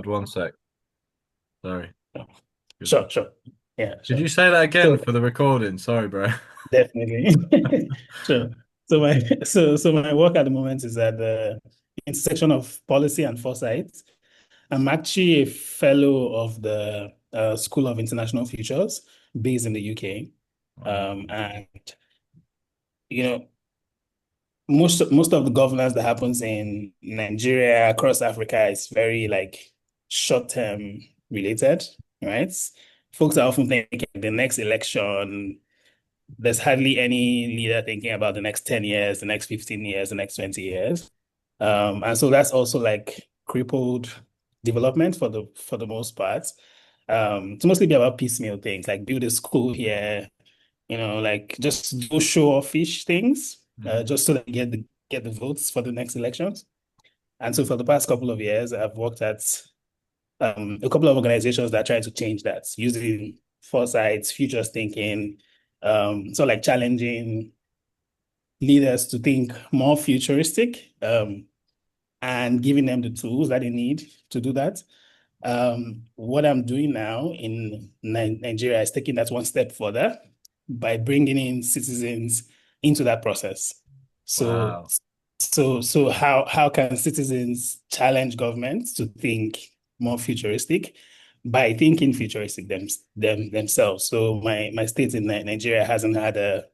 God, one sec. Sorry. Good. Sure, sure. Yeah, Could sure. you say that again So for the recording? Sorry, bro. definitely. Sure. So my work at the moment is at the intersection of policy and foresight. I'm actually a fellow of the School of International Futures based in the UK. Wow. And you know, most of the governance that happens in Nigeria, across Africa, is very like short-term related, right? Folks are often thinking the next election, there's hardly any leader thinking about the next 10 years, the next 15 years, the next 20 years. And so that's also like crippled development for the most part. It's mostly be about piecemeal things, like build a school here, like just do show offish things, Mhm. just so that you get the votes for the next elections. And so for the past couple of years, I've worked at a couple of organizations that try to change that using foresight, futures thinking, so like challenging leaders to think more futuristic, and giving them the tools that they need to do that. What I'm doing now in Nigeria is taking that one step further by bringing in citizens into that process. So, Wow. so how can citizens challenge governments to think more futuristic by thinking futuristic themselves? So my state in Nigeria hasn't had a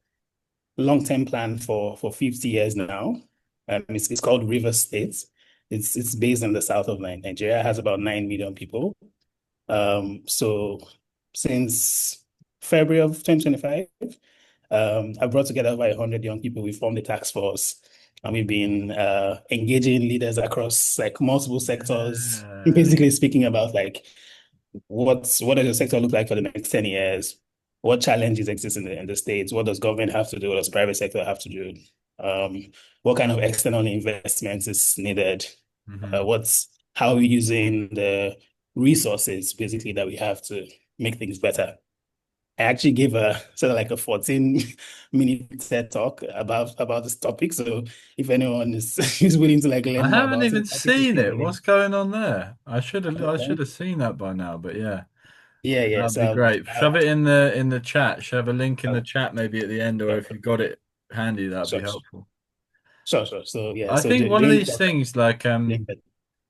long-term plan for 50 years now. It's called River State. It's based in the south of Nigeria. It has about 9 million people. So since February of 2025, I brought together over 100 young people. We formed a task force, and we've been engaging leaders across like multiple sectors, Yeah. basically speaking about like what does the sector look like for the next 10 years? What challenges exist in the States? What does government have to do? What does private sector have to do? What kind of external investments is needed? Hmm. How are we using the resources basically that we have to make things better? I actually gave a sort of like a 14-minute TED talk about this topic. So if anyone is is willing to like I learn more haven't about it, even happy to seen share the it. link. What's going on there? I should Okay. have seen that by now, but yeah. Yeah, yeah. That'd be So great. Shove it in the chat. Shove a link in the I'll, chat maybe at the end, or Sure, if you got it handy, that'd be sure, helpful. sure. So yeah, I so think one of during these that things, like link,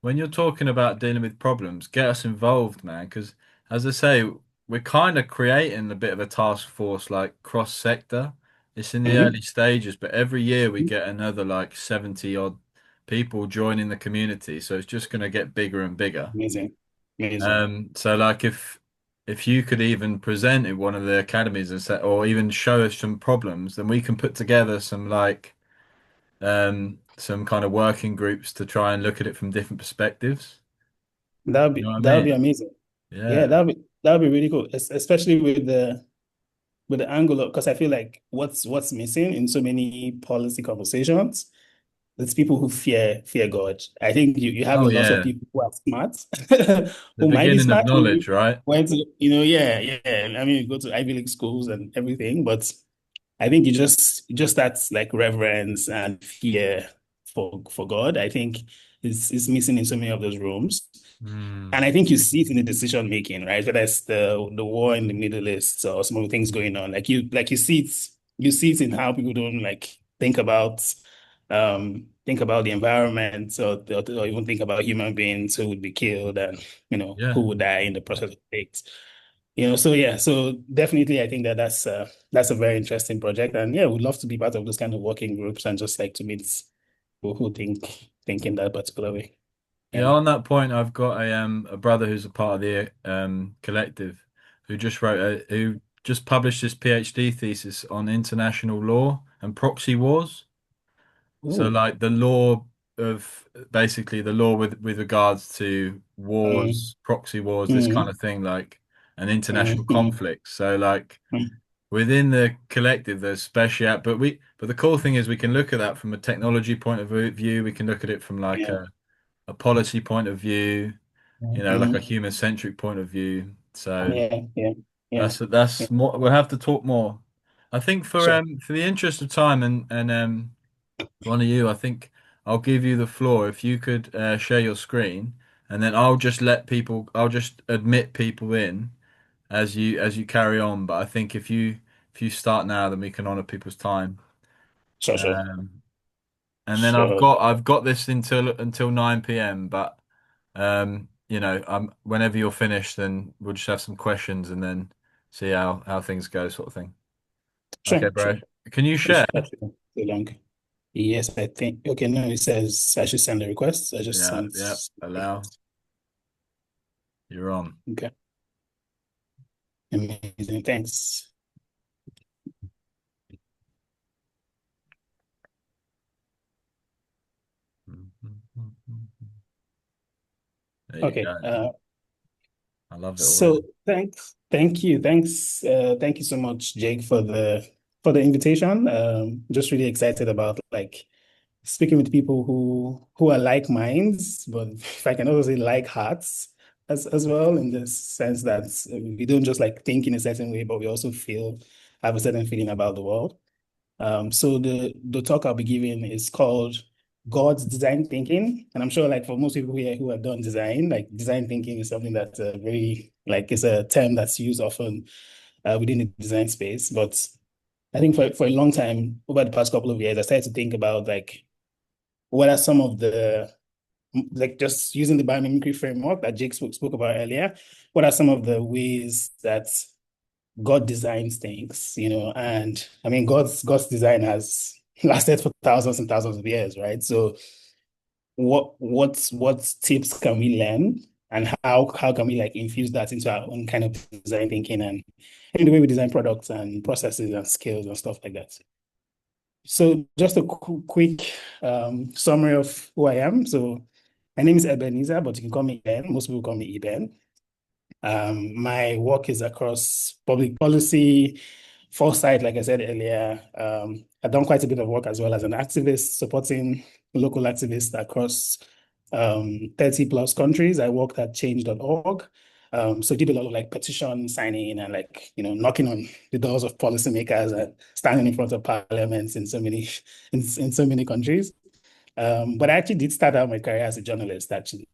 when you're talking about dealing with problems, get us involved, man. Because as I say, we're kind of creating a bit of a task force, like cross sector. It's in the early mhm. stages, but every year we get another like 70 odd people joining the community, so it's just going to get bigger and bigger. Amazing, amazing. So like if you could even present in one of the academies and say, or even show us some problems, then we can put together some like some kind of working groups to try and look at it from different perspectives. You know what I That would be mean? amazing. Yeah, Yeah. that would be really cool, especially with the angle of, because I feel like what's missing in so many policy conversations, it's people who fear God. I think you have Oh a lot of yeah. people who are smart, The who might be beginning of smart, knowledge, right? went to, yeah, yeah. I mean, you go to Ivy League schools and everything, but I think you just that like reverence and fear for God. I think is missing in so many of those rooms. And Hmm. I think you see it in the decision making, right? Whether it's the war in the Middle East or some of the things going on. Like you see it in how people don't like think about the environment, or even think about human beings who would be killed, and Yeah. who would die in the process of things. So yeah, so definitely I think that's a very interesting project. And yeah, we'd love to be part of those kind of working groups and just like to meet people who think in that particular way. Yeah, Yeah. on that point, I've got a brother who's a part of the collective who just published his PhD thesis on international law and proxy wars. So Ooh. like the law of basically the law with regards to Mm, wars, proxy wars, this kind mm, of thing, like an international mm, conflict. So like mm, within the collective, there's special, but the cool thing is we can look at that from a technology point of view. We can look at it from like yeah. a policy point of view, like a Mm, human centric point of view. So yeah, yeah, yeah, yeah. that's more. We'll have to talk more. I think Sure. for the interest of time and one of you, I think I'll give you the floor. If you could share your screen, and then I'll just admit people in as you carry on. But I think if you start now, then we can honor people's time. Sure, sure, Um, and then sure, I've got this until 9 p.m. But you know, whenever you're finished, then we'll just have some questions and then see how things go, sort of thing. sure, Okay, sure. bro. Can you share? That's too long. Yes, I think. Okay, no, it says I should send a request. I just Yeah, sent. yeah. Allow. You're on. Okay, amazing. Thanks. There you Okay. go. I love it So already. thank you so much, Jake, for the invitation. Just really excited about like speaking with people who are like minds, but if I can also say like hearts as well, in the sense that we don't just like think in a certain way, but we also have a certain feeling about the world. So the talk I'll be giving is called God's Design Thinking, and I'm sure like for most people here who have done design, like design thinking is something that's very like it's a term that's used often within the design space. But I think for a long time, over the past couple of years, I started to think about like what are some of the like just using the biomimicry framework that Jake spoke about earlier, what are some of the ways that God designs things, and I mean God's design has lasted for thousands and thousands of years, right? So what tips can we learn and how can we like infuse that into our own kind of design thinking and in the way we design products and processes and skills and stuff like that. So just a quick summary of who I am. So my name is Ebenezer, but you can call me Ben. Most people call me Eben. My work is across public policy, foresight, like I said earlier. I've done quite a bit of work as well as an activist, supporting local activists across 30 plus countries. I worked at change.org. So did a lot of like petition signing and like, knocking on the doors of policymakers and standing in front of parliaments in so many in so many countries. But I actually did start out my career as a journalist, actually.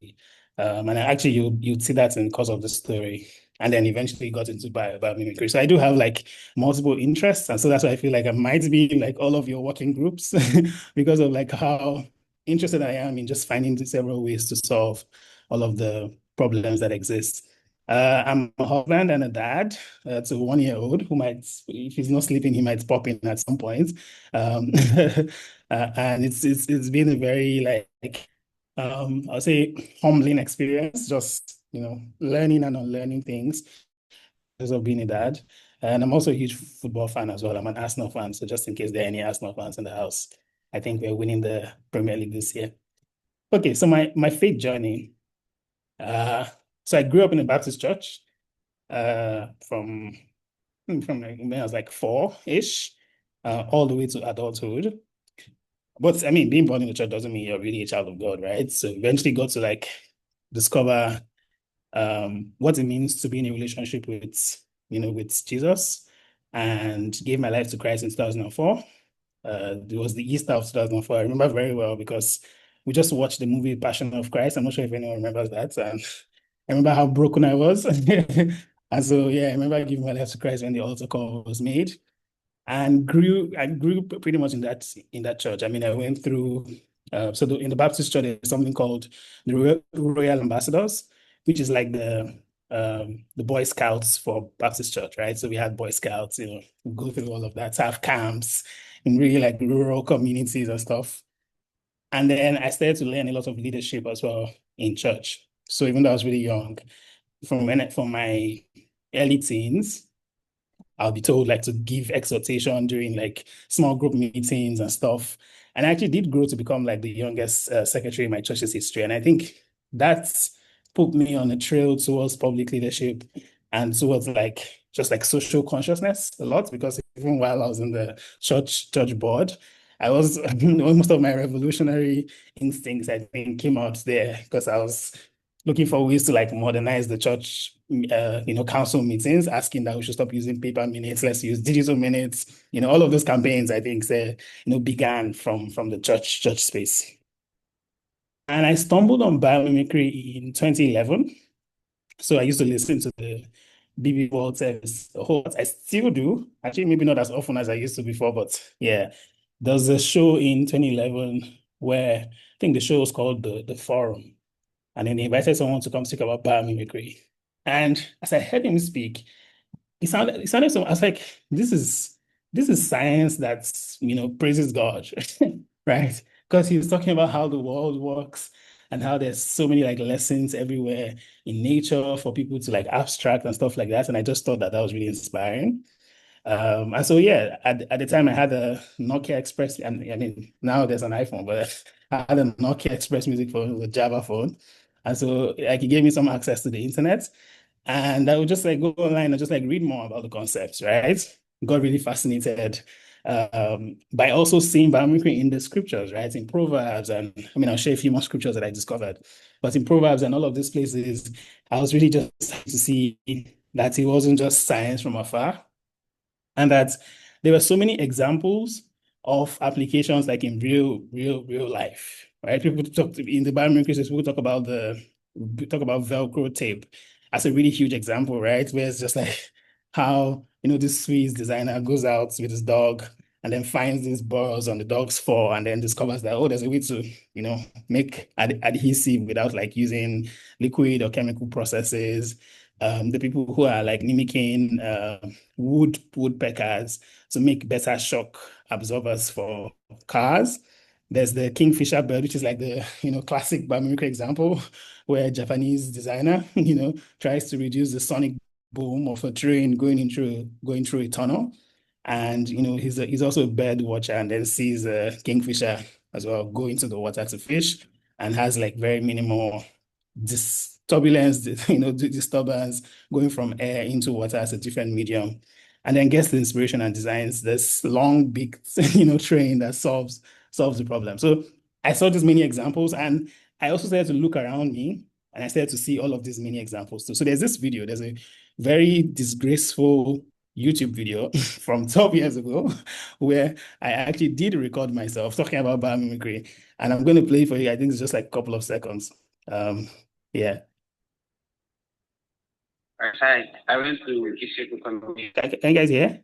And actually, you'd see that in the course of the story. And then eventually got into biomimicry. So I do have like multiple interests. And so that's why I feel like I might be in like all of your working groups because of like how interested I am in just finding several ways to solve all of the problems that exist. I'm a husband and a dad to a 1 year old who might, if he's not sleeping, he might pop in at some point. Um, and it's been a very like I'll say humbling experience, just learning and unlearning things as of being a dad. And I'm also a huge football fan as well. I'm an Arsenal fan, so just in case there are any Arsenal fans in the house, I think we're winning the Premier League this year. Okay, so my faith journey. Uh, so I grew up in a Baptist church from like, when I was like four-ish, all the way to adulthood. But I mean, being born in the church doesn't mean you're really a child of God, right? So eventually got to like discover what it means to be in a relationship with Jesus and gave my life to Christ in 2004. It was the Easter of 2004. I remember very well because we just watched the movie Passion of Christ. I'm not sure if anyone remembers that. And I remember how broken I was. And so, yeah, I remember giving my life to Christ when the altar call was made and I grew pretty much in that church. I mean, I went through in the Baptist church, there's something called the Royal Ambassadors, which is like the Boy Scouts for Baptist church, right? So we had Boy Scouts, we go through all of that, have camps in really like rural communities and stuff. And then I started to learn a lot of leadership as well in church. So even though I was really young, from my early teens, I'll be told like to give exhortation during like small group meetings and stuff. And I actually did grow to become like the youngest secretary in my church's history. And I think that's put me on a trail towards public leadership and towards like just like social consciousness a lot because even while I was in the church board, I was most of my revolutionary instincts, I think, came out there because I was looking for ways to like modernize the church, council meetings, asking that we should stop using paper minutes, let's use digital minutes. All of those campaigns, I think, began from the church space. And I stumbled on biomimicry in 2011. So I used to listen to the BBC World Service a whole lot. I still do. Actually, maybe not as often as I used to before, but yeah. There was a show in 2011 where I think the show was called The Forum. And then he invited someone to come speak about biomimicry. And as I heard him speak, it sounded so I was like, this is science that's praises God, right? Because he was talking about how the world works and how there's so many like lessons everywhere in nature for people to like abstract and stuff like that. And I just thought that was really inspiring. And so yeah, at the time I had a Nokia Express, and I mean now there's an iPhone, but I had a Nokia Express music phone with a Java phone. And so like it gave me some access to the internet. And I would just like go online and just like read more about the concepts, right? Got really fascinated by also seeing biomimicry in the scriptures, right? In Proverbs, and I mean, I'll share a few more scriptures that I discovered. But in Proverbs and all of these places, I was really just to see that it wasn't just science from afar, and that there were so many examples of applications like in real life, right? People talk in the biomimicry space, people talk about Velcro tape as a really huge example, right? Where it's just like how this Swiss designer goes out with his dog and then finds these burrs on the dog's fur and then discovers that, oh, there's a way to make adhesive without like using liquid or chemical processes. The people who are like mimicking woodpeckers to make better shock absorbers for cars. There's the kingfisher bird, which is like the classic biomimicry example, where a Japanese designer tries to reduce the sonic boom of a train going through a tunnel. And he's also a bird watcher and then sees a kingfisher as well go into the water to fish and has like very minimal this turbulence, disturbance going from air into water as a different medium, and then gets the inspiration and designs this long, big, train that solves the problem. So I saw these many examples, and I also started to look around me, and I started to see all of these many examples too. So there's this video. There's a very disgraceful YouTube video from 12 years ago where I actually did record myself talking about biomimicry, and I'm going to play it for you. I think it's just like a couple of seconds. Um, yeah. Hi, I went to District Economy. Can you guys hear?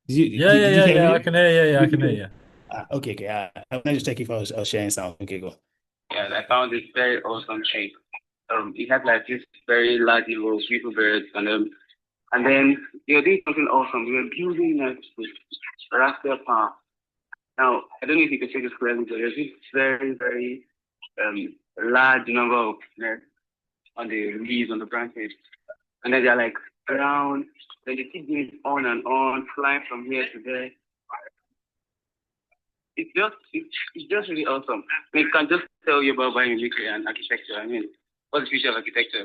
Did you Yeah, did, yeah, did you yeah, hear yeah. I me? can hear you. Yeah, I can hear you. Okay, okay. I wanted to check if I was sharing sound. Okay, go. Yeah, I found this very awesome shape. It had like this very large little beautiful birds, and then they were doing something awesome. They were building next with raster palm. Now, I don't know if you can see this clearly, but there's this very, very large number of nests on the leaves, on the branches. And then they're like around, then they keep going on and on, flying from here to there. It's just really awesome. It can just tell you about biomimicry and architecture. I mean, what's the future of architecture?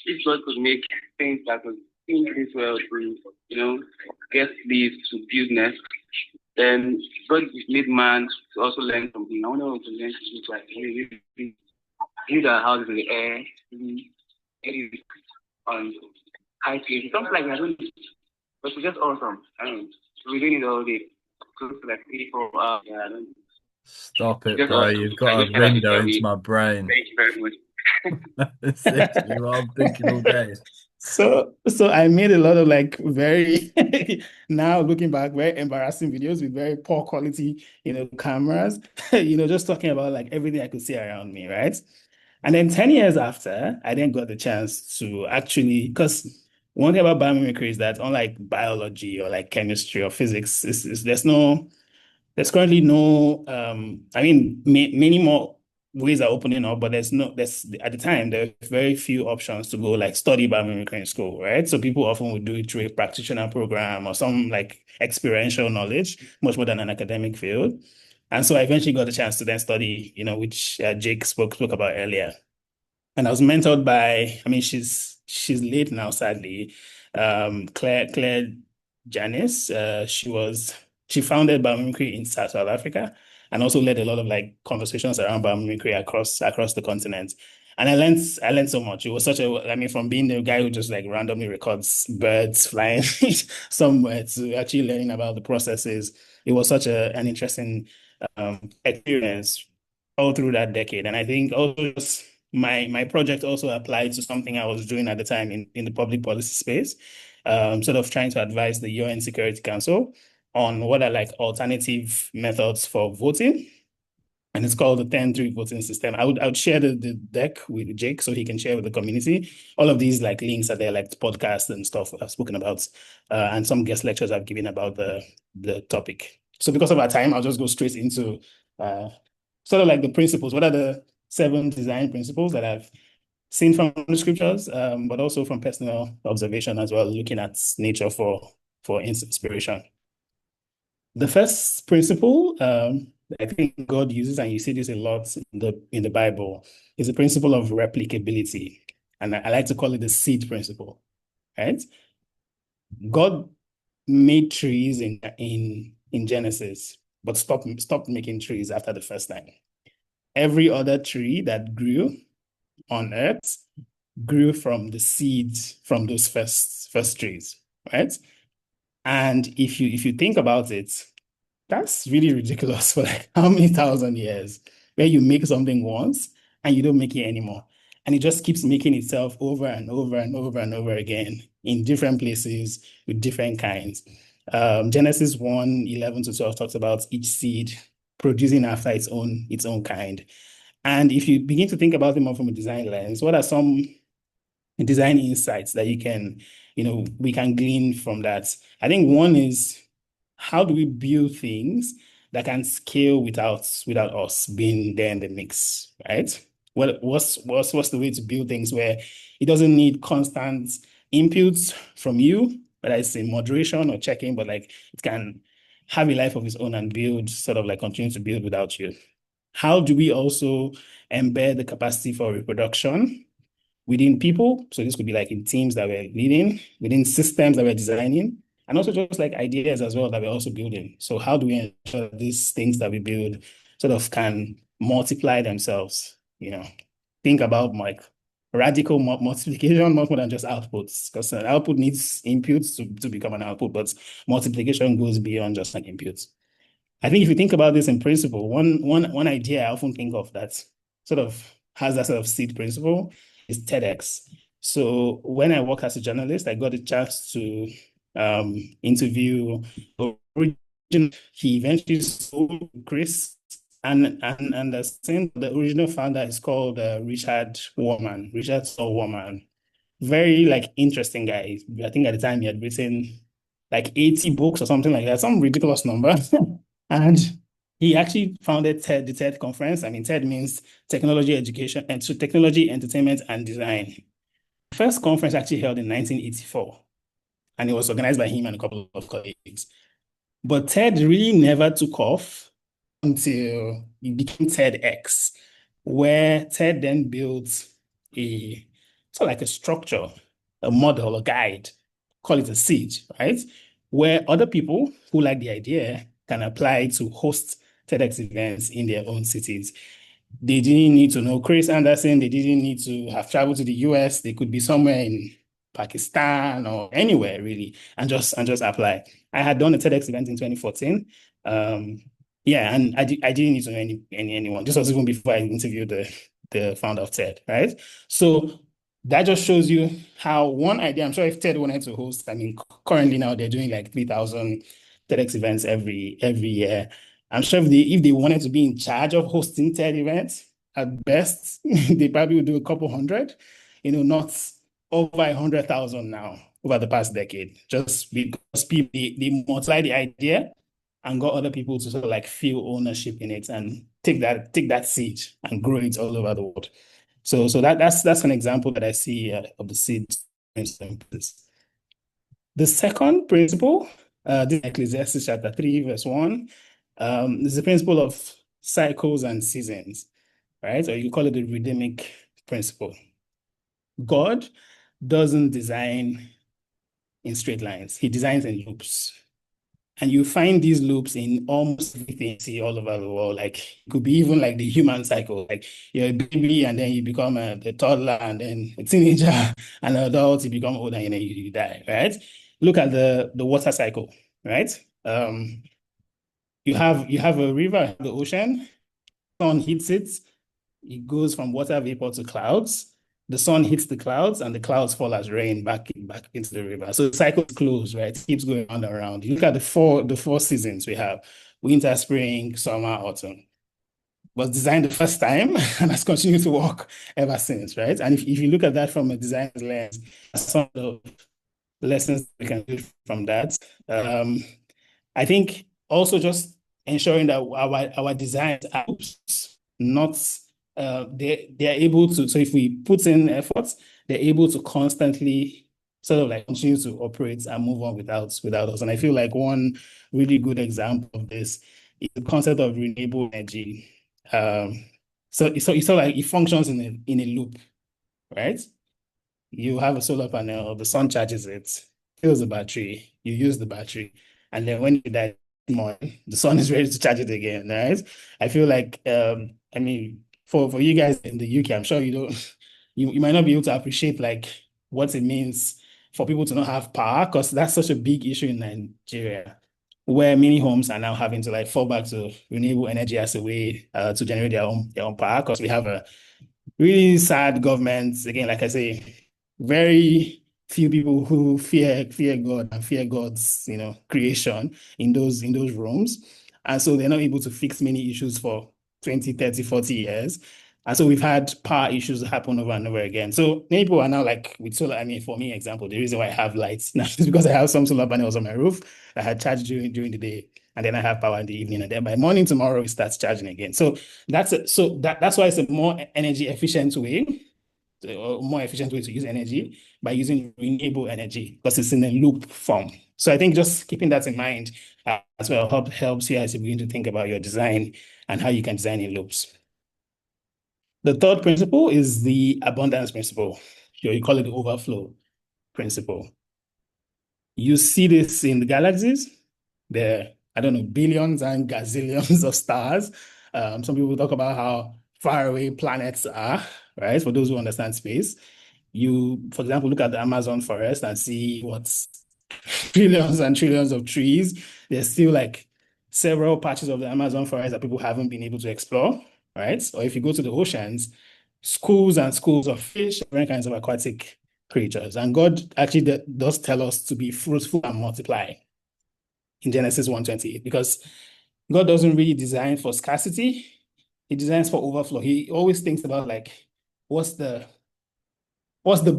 If God could make things that could think this well to, get leaves to build nests, then God made man to also learn something. I wonder what to learn to do like build our houses in the air, maybe on high places, something like that. I don't know. But it's just awesome. I mean, we're doing it all day. Close to like 3, 4 hours. Yeah, I don't know. Stop it, Just bro. awesome. You've I got a just had to window tell into me. my brain. Thank you very much. That's literally what I'm thinking all day. So I made a lot of like very now looking back, very embarrassing videos with very poor quality, cameras, just talking about like everything I could see around me, right? And then 10 years after, I then got the chance to actually, because one thing about biomimicry is that unlike biology or like chemistry or physics, there's currently no, I mean, many more ways are opening up, but there's at the time, there are very few options to go like study biomimicry in school, right? So people often would do it through a practitioner program or some like experiential knowledge, much more than an academic field. And so I eventually got a chance to then study, which Jake spoke about earlier. And I was mentored by, I mean, she's late now, sadly. Claire Janice. She founded biomimicry in South Africa and also led a lot of like conversations around biomimicry across the continent. And I learned so much. It was I mean, from being the guy who just like randomly records birds flying somewhere to actually learning about the processes. It was such an interesting experience all through that decade. And I think also my project also applied to something I was doing at the time in the public policy space, sort of trying to advise the UN Security Council on what are like alternative methods for voting. And it's called the 10-3 voting system. I would share the deck with Jake so he can share with the community. All of these like links are there, like podcasts and stuff I've spoken about, and some guest lectures I've given about the topic. So because of our time, I'll just go straight into sort of like the principles. What are the 7 design principles that I've seen from the scriptures, but also from personal observation as well, looking at nature for inspiration. The first principle I think God uses, and you see this a lot in the Bible, is the principle of replicability. And I like to call it the seed principle, right? God made trees in Genesis, but stopped making trees after the first time. Every other tree that grew on earth grew from the seeds from those first trees, right? And if you think about it, that's really ridiculous for like how many thousand years where you make something once and you don't make it anymore. And it just keeps making itself over and over and over and over again in different places with different kinds. Genesis 1:11-12 talks about each seed producing after its own kind. And if you begin to think about it more from a design lens, what are some design insights that we can glean from that? I think one is, how do we build things that can scale without us being there in the mix, right? What's the way to build things where it doesn't need constant inputs from you, whether it's in moderation or checking, but like it can have a life of its own and build, sort of like continue to build without you? How do we also embed the capacity for reproduction within people? So this could be like in teams that we're leading, within systems that we're designing, and also just like ideas as well that we're also building. So how do we ensure that these things that we build sort of can multiply themselves? Think about like radical multiplication, much more than just outputs, because an output needs inputs to become an output, but multiplication goes beyond just like inputs. I think if you think about this in principle, one idea I often think of that sort of has that sort of seed principle is TEDx. So when I work as a journalist, I got a chance to interview he eventually sold Chris, and the original founder is called Richard Saul Warman. Very like interesting guy. I think at the time he had written like 80 books or something like that, some ridiculous number. And he actually founded TED, the TED conference. I mean, TED means technology education, and so technology, entertainment, and design. The first conference actually held in 1984, and it was organized by him and a couple of colleagues. But TED really never took off until it became TEDx, where TED then built a sort of like a structure, a model, a guide, call it a seed, right? Where other people who like the idea can apply to host TEDx events in their own cities. They didn't need to know Chris Anderson. They didn't need to have traveled to the US. They could be somewhere in Pakistan or anywhere really, and just apply. I had done a TEDx event in 2014. Yeah, and I didn't need to know anyone. This was even before I interviewed the founder of TED, right? So that just shows you how one idea, I'm sure if TED wanted to host, I mean, currently now they're doing like 3,000 TEDx events every year. I'm sure if they wanted to be in charge of hosting TED events, at best, they probably would do a couple hundred, not over 100,000 now over the past decade, just because people, they multiply the idea and got other people to sort of like feel ownership in it and take that seed and grow it all over the world. So that's an example that I see of the seed principle. The second principle, this is Ecclesiastes chapter 3, verse 1, is the principle of cycles and seasons, right? Or you call it the Rhythmic principle. God doesn't design in straight lines. He designs in loops. And you find these loops in almost everything you see all over the world. Like it could be even like the human cycle. Like you're a baby and then you become a toddler and then a teenager and an adult, you become older and then you die, right? Look at the water cycle, right? you have a river, the ocean, sun hits it, it goes from water vapor to clouds. The sun hits the clouds, and the clouds fall as rain back into the river. So the cycle is closed, right? It keeps going on and around. You look at the four seasons we have: winter, spring, summer, autumn. Was designed the first time and has continued to work ever since, right? And if you look at that from a designer's lens, some of the lessons we can do from that. I think also just ensuring that our designs are not they're able to, so if we put in efforts, they're able to constantly sort of like continue to operate and move on without us. And I feel like one really good example of this is the concept of renewable energy. So it's sort of like it functions in a loop, right? You have a solar panel, the sun charges it, fills the battery, you use the battery, and then when you die morning, the sun is ready to charge it again, right? I feel like I mean for you guys in the UK, I'm sure you don't you might not be able to appreciate like what it means for people to not have power, because that's such a big issue in Nigeria, where many homes are now having to like fall back to renewable energy as a way to generate their own power, because we have a really sad government. Again, like I say, very few people who fear God and fear God's, creation in those rooms. And so they're not able to fix many issues for 20, 30, 40 years. And so we've had power issues happen over and over again. So many people are now like with solar. I mean, for me, example, the reason why I have lights now is because I have some solar panels on my roof that I had charged during the day, and then I have power in the evening, and then by morning tomorrow it starts charging again. So that's why it's a more energy efficient way, or more efficient way to use energy, by using renewable energy, because it's in a loop form. So I think just keeping that in mind as well helps you as you begin to think about your design and how you can design in loops. The third principle is the abundance principle. You call it the overflow principle. You see this in the galaxies. There, I don't know, billions and gazillions of stars. Some people talk about how far away planets are, right? For those who understand space. You, for example, look at the Amazon forest and see what's trillions and trillions of trees. There's still like several patches of the Amazon forest that people haven't been able to explore, right? Or if you go to the oceans, schools and schools of fish, different kinds of aquatic creatures. And God actually does tell us to be fruitful and multiply in Genesis 1:28, because God doesn't really design for scarcity. He designs for overflow. He always thinks about like, what's the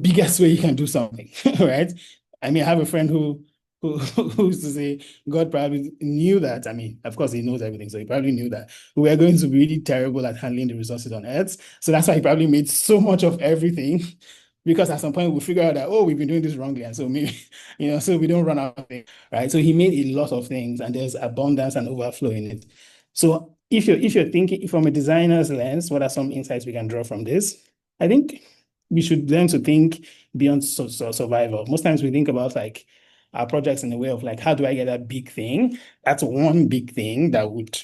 biggest way you can do something, right? I mean, I have a friend who used to say God probably knew that. I mean, of course, he knows everything, so he probably knew that we were going to be really terrible at handling the resources on Earth. So that's why he probably made so much of everything, because at some point we figure out that, oh, we've been doing this wrongly, and so maybe, so we don't run out of things, right? So he made a lot of things, and there's abundance and overflow in it. So if you're thinking from a designer's lens, what are some insights we can draw from this? I think we should learn to think beyond survival. Most times we think about like our projects in the way of like, how do I get that big thing? That's one big thing that would,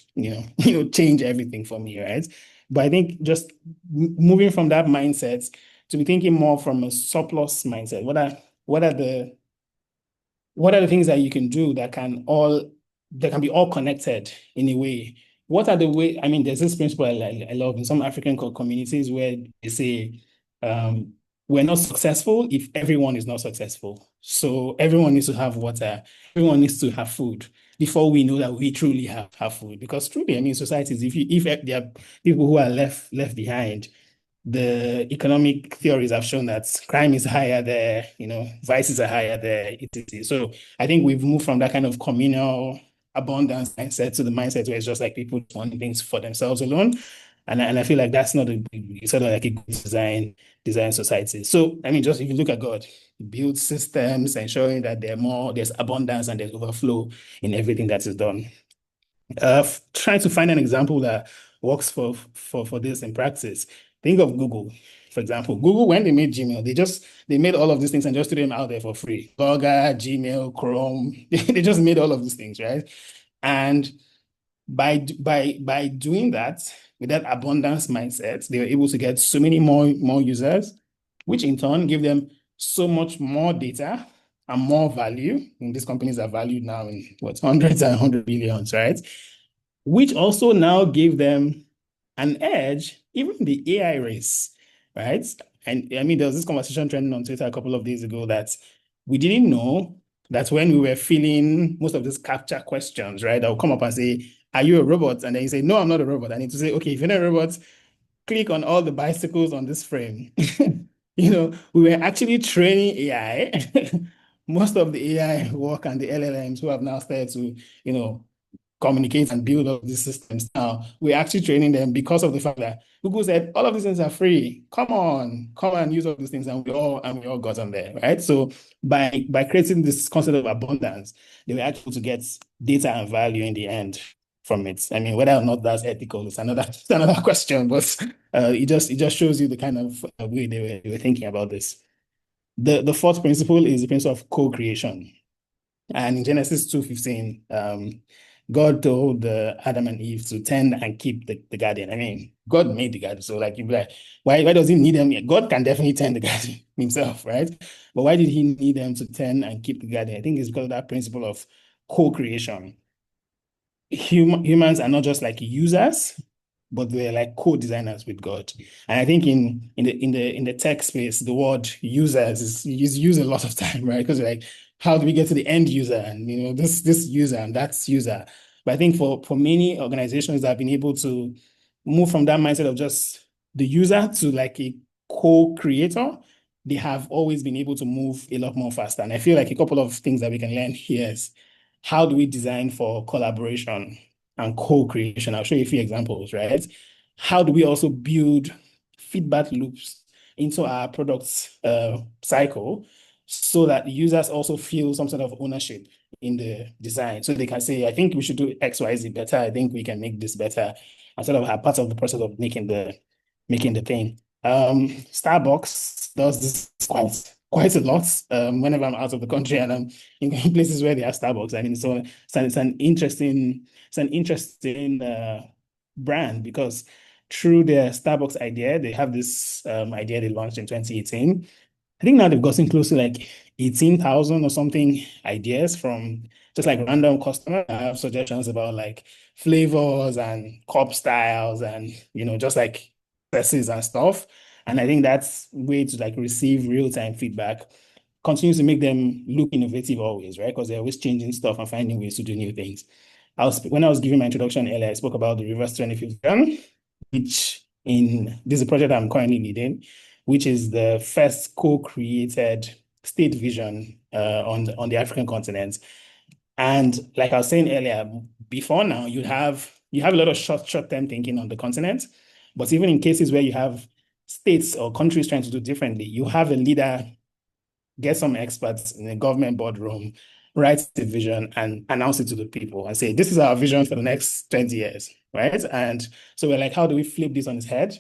change everything for me, right? But I think just moving from that mindset to be thinking more from a surplus mindset. What are the things that you can do that can be all connected in a way? What are the way? I mean, there's this principle I love in some African communities where they say, we're not successful if everyone is not successful. So everyone needs to have water, everyone needs to have food before we know that we truly have food. Because truly, I mean, societies, if there are people who are left behind, the economic theories have shown that crime is higher there, vices are higher there, etc. So I think we've moved from that kind of communal abundance mindset to the mindset where it's just like people wanting things for themselves alone. And I feel like that's not sort of like a good design society. So I mean, just if you look at God, he builds systems ensuring that there's abundance and there's overflow in everything that is done. Trying to find an example that works for this in practice. Think of Google, for example. Google, when they made Gmail, they made all of these things and just threw them out there for free. Google, Gmail, Chrome, they just made all of these things, right? And by doing that, with that abundance mindset, they were able to get so many more users, which in turn give them so much more data and more value. And these companies are valued now in hundreds and hundred billions, right? which also now gave them an edge, even in the AI race, right? And I mean, there was this conversation trending on Twitter a couple of days ago that we didn't know that when we were filling most of these captcha questions, right, that will come up and say, are you a robot? And then you say, no, I'm not a robot. I need to say, okay, if you're not a robot, click on all the bicycles on this frame. We were actually training AI. Most of the AI work and the LLMs who have now started to, communicate and build up these systems now, we're actually training them because of the fact that Google said all of these things are free. Come on, come and use all these things, and we all got on there, right? So by creating this concept of abundance, they were actually able to get data and value in the end from it. I mean, whether or not that's ethical is another question, but it just shows you the kind of way they were thinking about this. The fourth principle is the principle of co-creation. And in Genesis 2:15, God told Adam and Eve to tend and keep the garden. I mean, God made the garden. So like, you'd be like, why does he need them? God can definitely tend the garden himself, right? But why did he need them to tend and keep the garden? I think it's because of that principle of co-creation. Humans are not just like users, but they're like co-designers with God. And I think in the tech space, the word users is used a lot of time, right? Because like, how do we get to the end user and this user and that's user? But I think for many organizations that have been able to move from that mindset of just the user to like a co-creator, they have always been able to move a lot more faster. And I feel like a couple of things that we can learn here is how do we design for collaboration and co-creation? I'll show you a few examples, right? How do we also build feedback loops into our products cycle so that users also feel some sort of ownership in the design? So they can say, I think we should do X, Y, Z better. I think we can make this better, and sort of have part of the process of making the thing. Starbucks does this quite a lot whenever I'm out of the country and I'm in places where they have Starbucks. I mean, so it's an interesting brand because through their Starbucks idea, they have this idea they launched in 2018. I think now they've gotten close to like 18,000 or something ideas from just like random customers. I have suggestions about like flavors and cup styles and, just like processes and stuff. And I think that's way to like receive real-time feedback continues to make them look innovative always, right? Because they're always changing stuff and finding ways to do new things. When I was giving my introduction earlier, I spoke about the reverse 25th gun, which this is a project I'm currently leading, which is the first co-created state vision on the African continent. And like I was saying earlier, before now, you have a lot of short-term thinking on the continent. But even in cases where you have states or countries trying to do differently, you have a leader, get some experts in a government boardroom, write the vision and announce it to the people and say, this is our vision for the next 20 years, right? And so we're like, how do we flip this on its head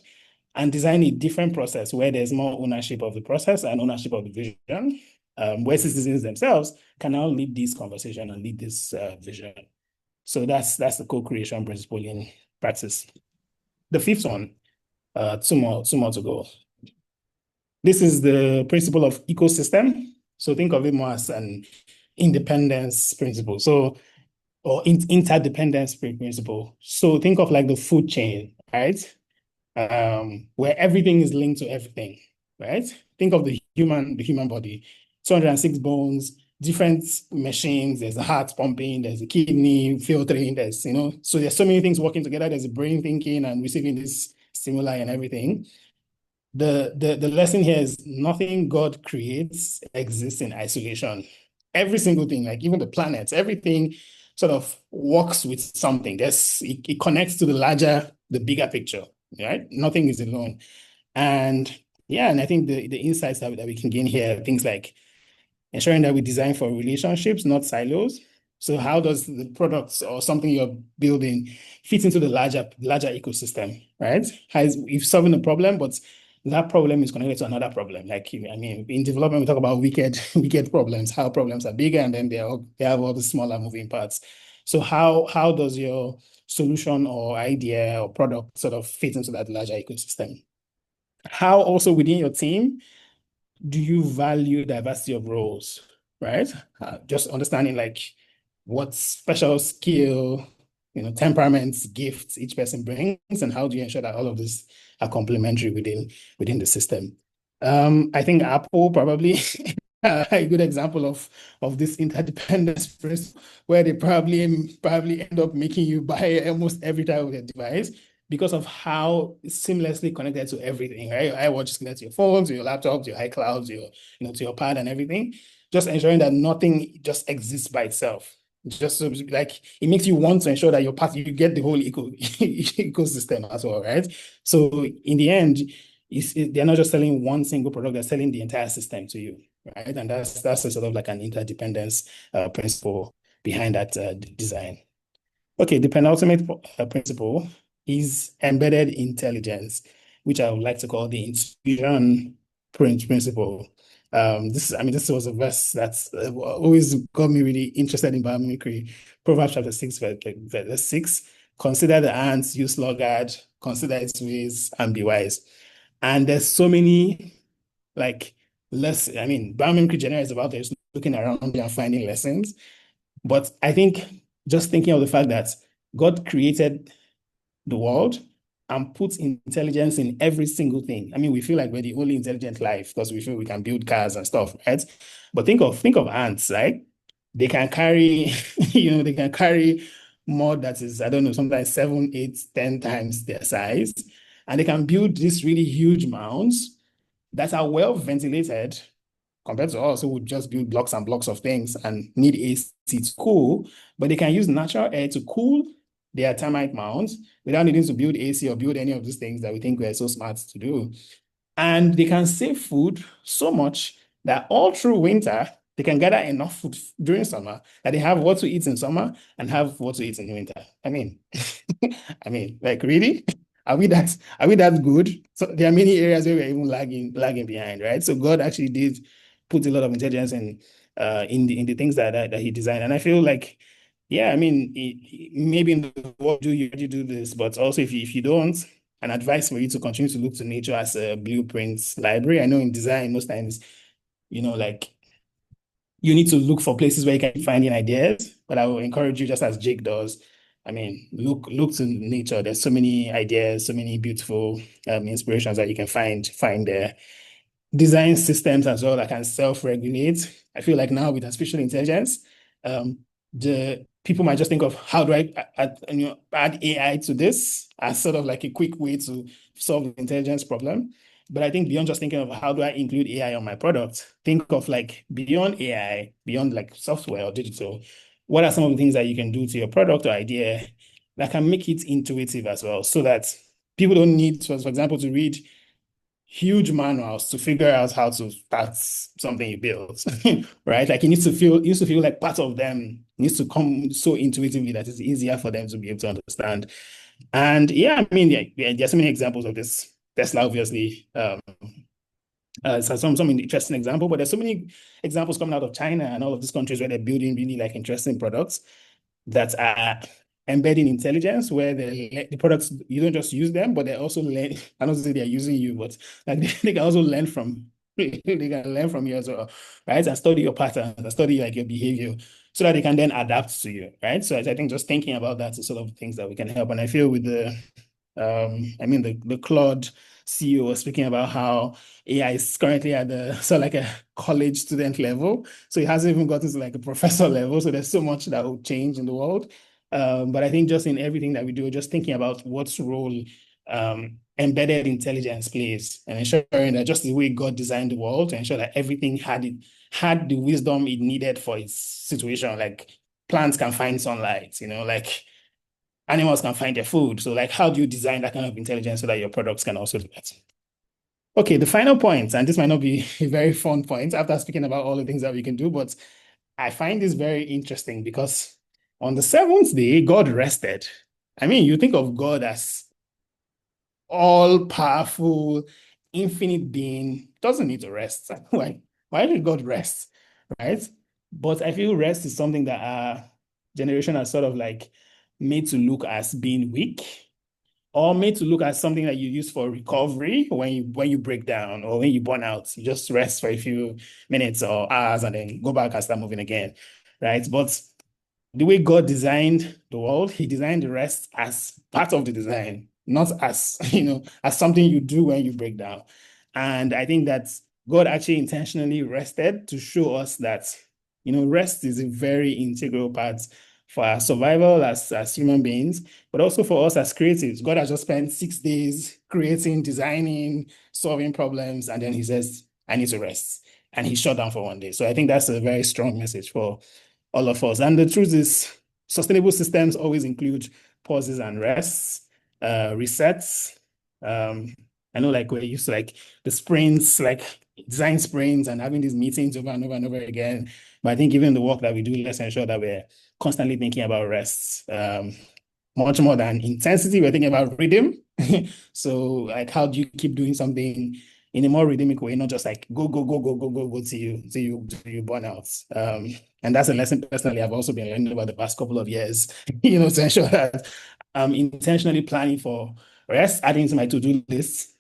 and design a different process where there's more ownership of the process and ownership of the vision, where citizens themselves can now lead this conversation and lead this vision. So that's the co-creation principle in practice. The fifth one, two more to go. This is the principle of ecosystem. So think of it more as an independence principle. So, or interdependence principle. So think of like the food chain, right? Where everything is linked to everything, right? Think of the human body, 206 bones, different machines. There's a heart pumping, there's a kidney filtering, so there's so many things working together. There's a brain thinking and receiving this stimuli and everything. The lesson here is nothing God creates exists in isolation. Every single thing, like even the planets, everything sort of works with something. It connects to the bigger picture, right? Nothing is alone. And yeah, and I think the insights that we can gain here, things like ensuring that we design for relationships, not silos. So how does the products or something you're building fit into the larger ecosystem, right? If solving a problem, but that problem is connected to another problem. Like, I mean, in development, we talk about wicked problems, how problems are bigger, and then they have all the smaller moving parts. So how does your solution or idea or product sort of fit into that larger ecosystem? How also within your team do you value diversity of roles, right? Just understanding like what special skill temperaments, gifts each person brings, and how do you ensure that all of this are complementary within the system? I think Apple probably a good example of this interdependence principle, where they probably end up making you buy almost every type of their device because of how seamlessly connected to everything, right? Your iWatch is connected to your phone, to your laptop, to your iCloud, to your pad and everything. Just ensuring that nothing just exists by itself. Just so, like, it makes you want to ensure that you get the whole ecosystem as well, right? So in the end, they're not just selling one single product, they're selling the entire system to you, right? And that's a sort of like an interdependence principle behind that design. Okay, the penultimate principle is embedded intelligence, which I would like to call the intuition principle. This was a verse that's always got me really interested in biomimicry. Proverbs chapter 6, verse 6. Consider the ants, you sluggard, consider its ways and be wise. And there's so many, like, biomimicry generally is about just looking around and finding lessons. But I think just thinking of the fact that God created the world and put intelligence in every single thing. I mean, we feel like we're the only intelligent life because we feel we can build cars and stuff, right? But think of ants, right? They can carry, they can carry more that is, I don't know, sometimes 7, 8, 10 times their size. And they can build these really huge mounds that are well ventilated compared to us who would just build blocks and blocks of things and need AC to cool, but they can use natural air to cool their termite mounds without needing to build AC or build any of these things that we think we're so smart to do. And they can save food so much that all through winter, they can gather enough food during summer that they have what to eat in summer and have what to eat in winter. Like, really? Are we that good? So there are many areas where we're even lagging behind, right? So God actually did put a lot of intelligence in the things that he designed. And I feel like, yeah, maybe in the world you do this, but also if you don't, an advice for you to continue to look to nature as a blueprint library. I know in design, most times, like, you need to look for places where you can find ideas, but I will encourage you, just as Jake does. Look to nature. There's so many ideas, so many beautiful inspirations that you can find there. Design systems as well that can self-regulate. I feel like now with artificial intelligence, the people might just think of how do I add AI to this as sort of like a quick way to solve the intelligence problem. But I think beyond just thinking of how do I include AI on my product, think of like beyond AI, beyond like software or digital, what are some of the things that you can do to your product or idea that can make it intuitive as well, so that people don't need, for example, to read huge manuals to figure out how to start something you built, right? Like, it needs to feel like part of them needs to come so intuitively that it's easier for them to be able to understand. And yeah, there's so many examples of this. Tesla, obviously, so some interesting example, but there's so many examples coming out of China and all of these countries where they're building really like interesting products that are embedding intelligence, where the products, you don't just use them, but they also learn. I don't say they're using you, but like they can also learn from they can learn from you as well, right? And study your patterns and study like your behavior so that they can then adapt to you, right? So I think just thinking about that is sort of things that we can help. And I feel with the Claude CEO was speaking about how AI is currently at the sort of like a college student level. So it hasn't even gotten to like a professor level. So there's so much that will change in the world. But I think just in everything that we do, just thinking about what role embedded intelligence plays, and ensuring that just the way God designed the world, to ensure that everything had the wisdom it needed for its situation. Like, plants can find sunlight, like animals can find their food. So like, how do you design that kind of intelligence so that your products can also do that? Okay, the final point, and this might not be a very fun point after speaking about all the things that we can do, but I find this very interesting because on the seventh day, God rested. You think of God as all-powerful, infinite being, doesn't need to rest. Why should God rest, right? But I feel rest is something that our generation has sort of like made to look as being weak, or made to look as something that you use for recovery when you break down or when you burn out. You just rest for a few minutes or hours and then go back and start moving again, right? But the way God designed the world, he designed the rest as part of the design, not as, as something you do when you break down. And I think that God actually intentionally rested to show us that, rest is a very integral part for our survival as human beings, but also for us as creatives. God has just spent 6 days creating, designing, solving problems, and then he says, I need to rest. And he shut down for 1 day. So I think that's a very strong message for all of us. And the truth is, sustainable systems always include pauses and rests, resets. I know like we're used to like the sprints, like design sprints and having these meetings over and over and over again. But I think even the work that we do, let's ensure that we're constantly thinking about rests. Much more than intensity, we're thinking about rhythm. So like how do you keep doing something in a more rhythmic way, not just like go, go, go, go, go, go, go till you burn out. And that's a lesson personally I've also been learning about the past couple of years, to ensure that I'm intentionally planning for rest, adding to my to-do list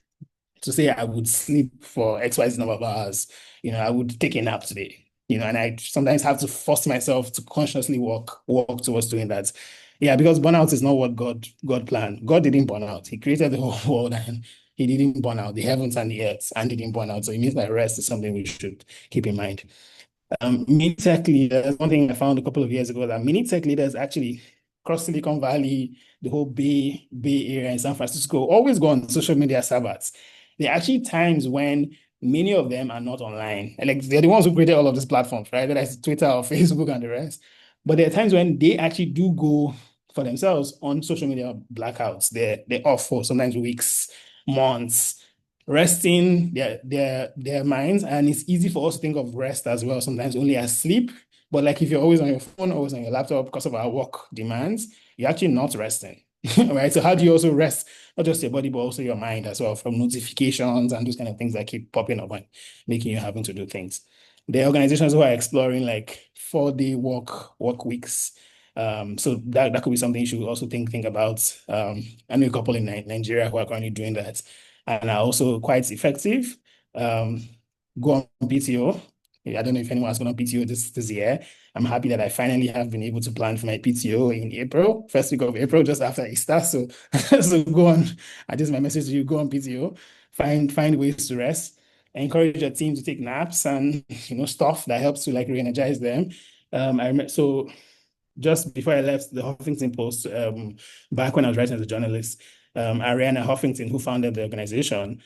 to say I would sleep for XYZ number of hours. I would take a nap today. And I sometimes have to force myself to consciously walk towards doing that. Yeah, because burnout is not what God planned. God didn't burn out. He created the whole world and he didn't burn out the heavens and the earth and didn't burn out. So it means that rest is something we should keep in mind. Mini tech leaders, one thing I found a couple of years ago, that mini tech leaders actually across Silicon Valley, the whole Bay Area in San Francisco, always go on social media Sabbaths. There are actually times when many of them are not online. Like they're the ones who created all of these platforms, right? Whether it's Twitter or Facebook and the rest. But there are times when they actually do go for themselves on social media blackouts. They're off for sometimes weeks, months, resting their minds. And it's easy for us to think of rest as well, sometimes only as sleep. But like if you're always on your phone, always on your laptop because of our work demands, you're actually not resting. Right. So how do you also rest not just your body, but also your mind as well from notifications and those kind of things that keep popping up and making you having to do things? There are organizations who are exploring like 4-day work weeks. So that could be something you should also think about. I know a couple in Nigeria who are currently doing that and are also quite effective. Go on PTO. I don't know if anyone's going on PTO this year. I'm happy that I finally have been able to plan for my PTO in April, first week of April, just after Easter. So, so go on. This is my message to you. Go on PTO. Find ways to rest. Encourage your team to take naps and stuff that helps to like re-energize them. I remember so just before I left the Huffington Post, back when I was writing as a journalist, Ariana Huffington, who founded the organization,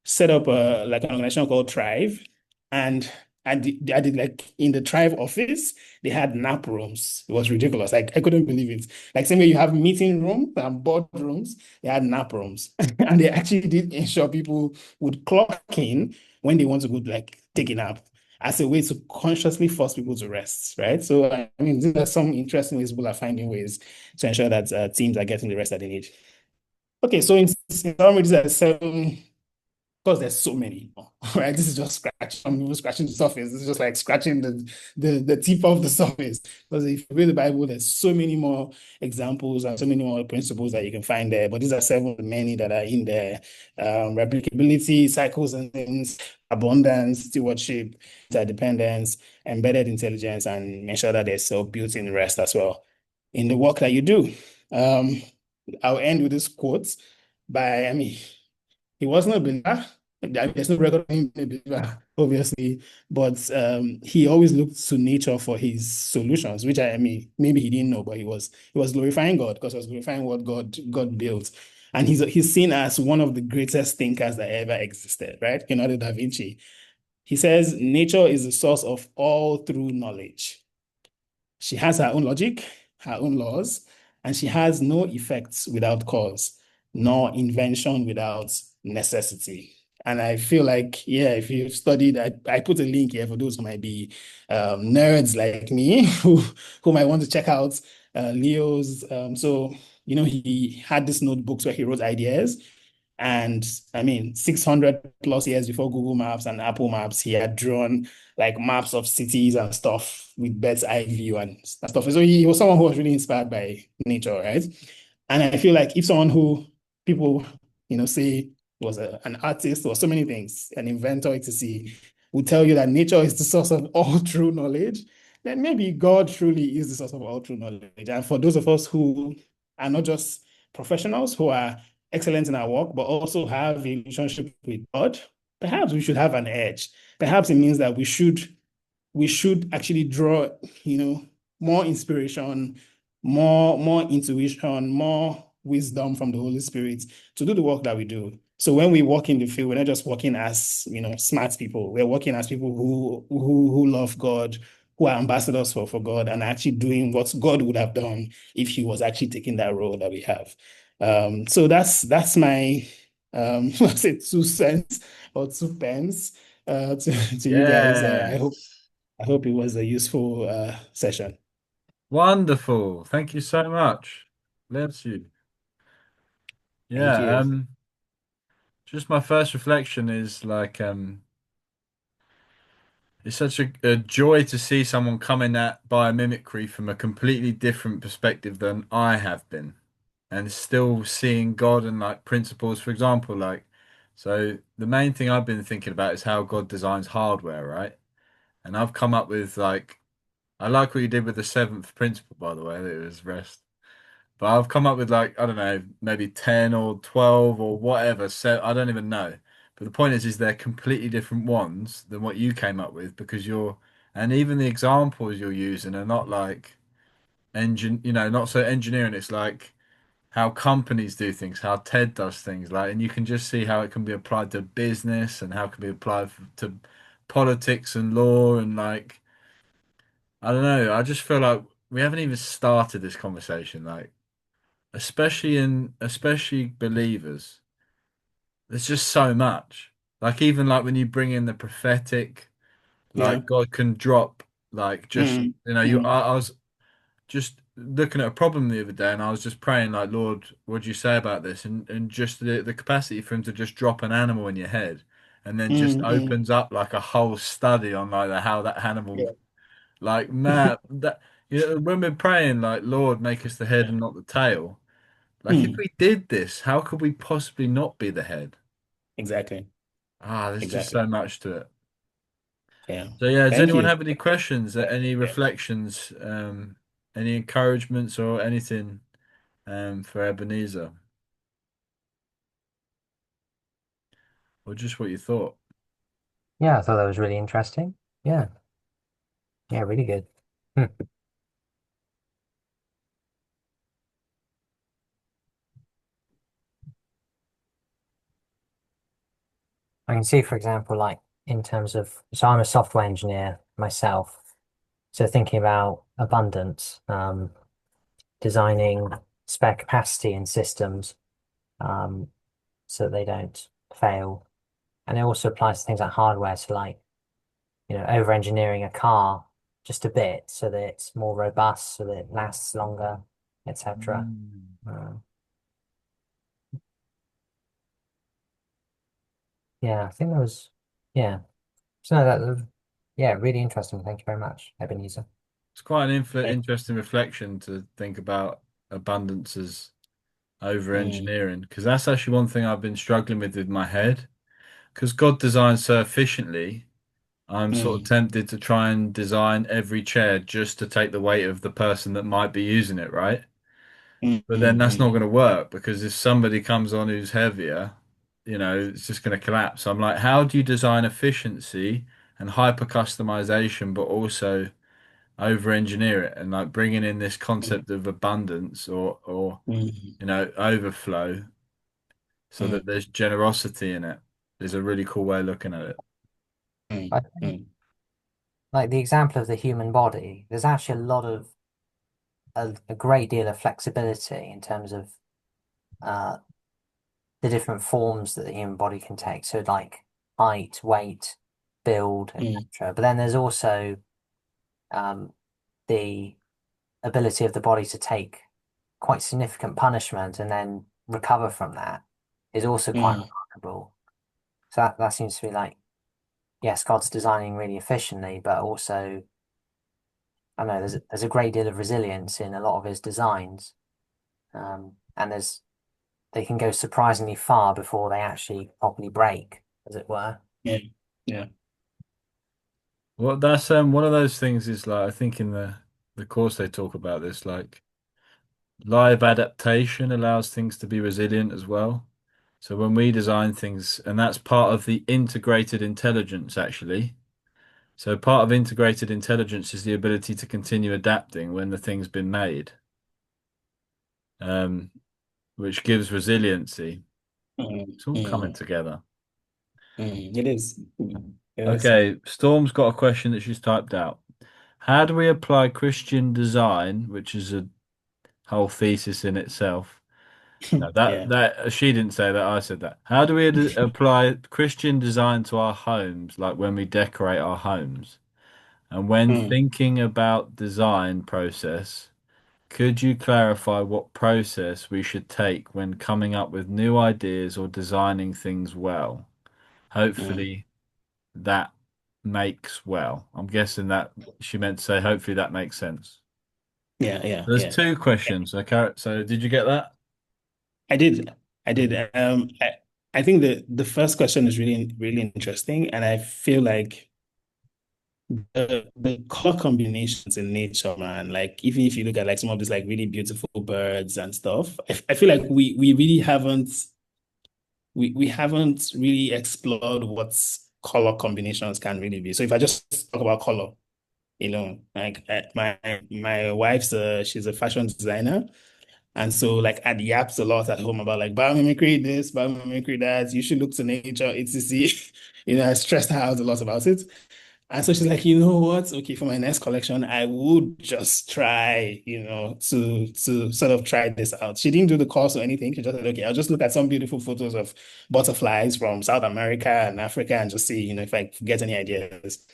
set up like an organization called Thrive, and I did like in the Thrive office, they had nap rooms. It was ridiculous. Like I couldn't believe it. Like same way you have meeting rooms and board rooms, they had nap rooms, and they actually did ensure people would clock in when they want to go like take a nap as a way to consciously force people to rest, right? So I mean, these are some interesting ways people are finding ways to ensure that teams are getting the rest that they need. Okay, so in summary, these are 7 because there's so many, right? This is just scratching the surface. This is just like scratching the tip of the surface. Because if you read the Bible, there's so many more examples and so many more principles that you can find there. But these are 7 of the many that are in there. Replicability, cycles and things, abundance, stewardship, interdependence, embedded intelligence, and make sure that there's built-in rest as well in the work that you do. I'll end with this quote by, he wasn't a believer. There's no record of him being a believer, obviously, but he always looked to nature for his solutions, which maybe he didn't know, but he was glorifying God because he was glorifying what God built. And he's seen as one of the greatest thinkers that ever existed, right? Leonardo da Vinci. He says, nature is the source of all true knowledge. She has her own logic, her own laws, and she has no effects without cause, nor invention without necessity. And I feel like, yeah, if you've studied, I put a link here for those who might be nerds like me, who might want to check out Leo's. So, he had these notebooks where he wrote ideas. And 600 plus years before Google Maps and Apple Maps, he had drawn like maps of cities and stuff with bird's eye view and stuff. So he was someone who was really inspired by nature, right? And I feel like if someone who people, say was an artist or so many things, an inventor, to see, would tell you that nature is the source of all true knowledge, then maybe God truly is the source of all true knowledge. And for those of us who are not just professionals, who are excellent in our work, but also have a relationship with God, perhaps we should have an edge. Perhaps it means that we should actually draw, more inspiration, more intuition, more wisdom from the Holy Spirit to do the work that we do. So when we walk in the field, we're not just working as, smart people. We're working as people who love God, who are ambassadors for God, and actually doing what God would have done if He was actually taking that role that we have. So that's my let's say 2 cents or 2 pence to you guys. Yes. I hope it was a useful session. Wonderful. Thank you so much. Bless you. Thank Yeah, you. just my first reflection is like it's such a joy to see someone coming at biomimicry from a completely different perspective than I have been, and still seeing God and like principles, for example, like so the main thing I've been thinking about is how God designs hardware, right? And I've come up with like I like what you did with the seventh principle, by the way, that it was rest. But I've come up with like, I don't know, maybe 10 or 12 or whatever. So I don't even know. But the point is they're completely different ones than what you came up with because and even the examples you're using are not like not so engineering. It's like how companies do things, how Ted does things, like, and you can just see how it can be applied to business and how it can be applied to politics and law and like, I don't know. I just feel like we haven't even started this conversation. Like, especially believers, there's just so much. Like even like when you bring in the prophetic, Yeah. like God can drop like just Mm, you mm, I was just looking at a problem the other day and I was just praying like Lord, what do you say about this? And just the capacity for him to just drop an animal in your head and then just mm. opens up like a whole study on like how that animal Yeah. like man that when we're praying like Lord make us the head and not the tail. Like, if Mm, we did this, how could we possibly not be the head? exactly. There's just Exactly. so much to it. Yeah. So, yeah, does Thank anyone you. have any questions, any Yeah. reflections, any encouragements or anything for Ebenezer? Or just what you thought? Yeah, I thought that was really interesting. Yeah, yeah, really good. Hmm. I can see, for example, like in terms of, so I'm a software engineer myself. So thinking about abundance, designing spare capacity in systems, um, so that they don't fail. And it also applies to things like hardware. So like, over engineering a car just a bit so that it's more robust, so that it lasts longer, etc. Mm. Yeah, I think that was, yeah. So no, yeah, really interesting. Thank you very much, Ebenezer. It's quite an Thank interesting reflection to think about abundance as over mm, engineering, because that's actually one thing I've been struggling with my head. Because God designed so efficiently. I'm sort of mm, tempted to try and design every chair just to take the weight of the person that might be using it, right? mm, But then mm, that's not mm, going to work because if somebody comes on who's heavier, it's just going to collapse. So I'm like, how do you design efficiency and hyper customization, but also over engineer it and like bringing in this mm, concept of abundance or mm, overflow so that mm, there's generosity in it is a really cool way of looking at it. mm, I think, mm, like the example of the human body, there's actually a lot of a great deal of flexibility in terms of uh, the different forms that the human body can take. So like height, weight, build, mm, etc. But then there's also um, the ability of the body to take quite significant punishment and then recover from that is also quite mm, remarkable. So that seems to be like, yes, God's designing really efficiently, but also, I don't know, there's a great deal of resilience in a lot of his designs. And they can go surprisingly far before they actually properly break, as it were. yeah. Yeah. Well, that's one of those things is like I think in the course they talk about this, like live adaptation allows things to be resilient as well. So when we design things, and that's part of the integrated intelligence actually. So part of integrated intelligence is the ability to continue adapting when the thing's been made, um, which gives resiliency. Mm, It's all coming mm, together. it is. Yes. Okay, Storm's got a question that she's typed out. How do we apply Christian design, which is a whole thesis in itself? No, that Yeah. that she didn't say that. I said that. How do we apply Christian design to our homes, like when we decorate our homes? And when Mm, thinking about design process, could you clarify what process we should take when coming up with new ideas or designing things well? mm. Hopefully that makes well. I'm guessing that she meant to say, hopefully that makes sense. Yeah, yeah, There's yeah. two questions. Okay, so did you get that? I did. I did. Okay. I think the first question is really, really interesting, and I feel like the color combinations in nature, man, like even if you look at like some of these like really beautiful birds and stuff, I feel like we really haven't really explored what color combinations can really be. So if I just talk about color, like my wife's she's a fashion designer. And so like I'd yaps a lot at home about like biomimicry this, biomimicry that, you should look to nature, etc. I stressed her out a lot about it. And so she's like, you know what? Okay, for my next collection, I would just try, to sort of try this out. She didn't do the course or anything. She just said, okay, I'll just look at some beautiful photos of butterflies from South America and Africa and just see, if I get any ideas.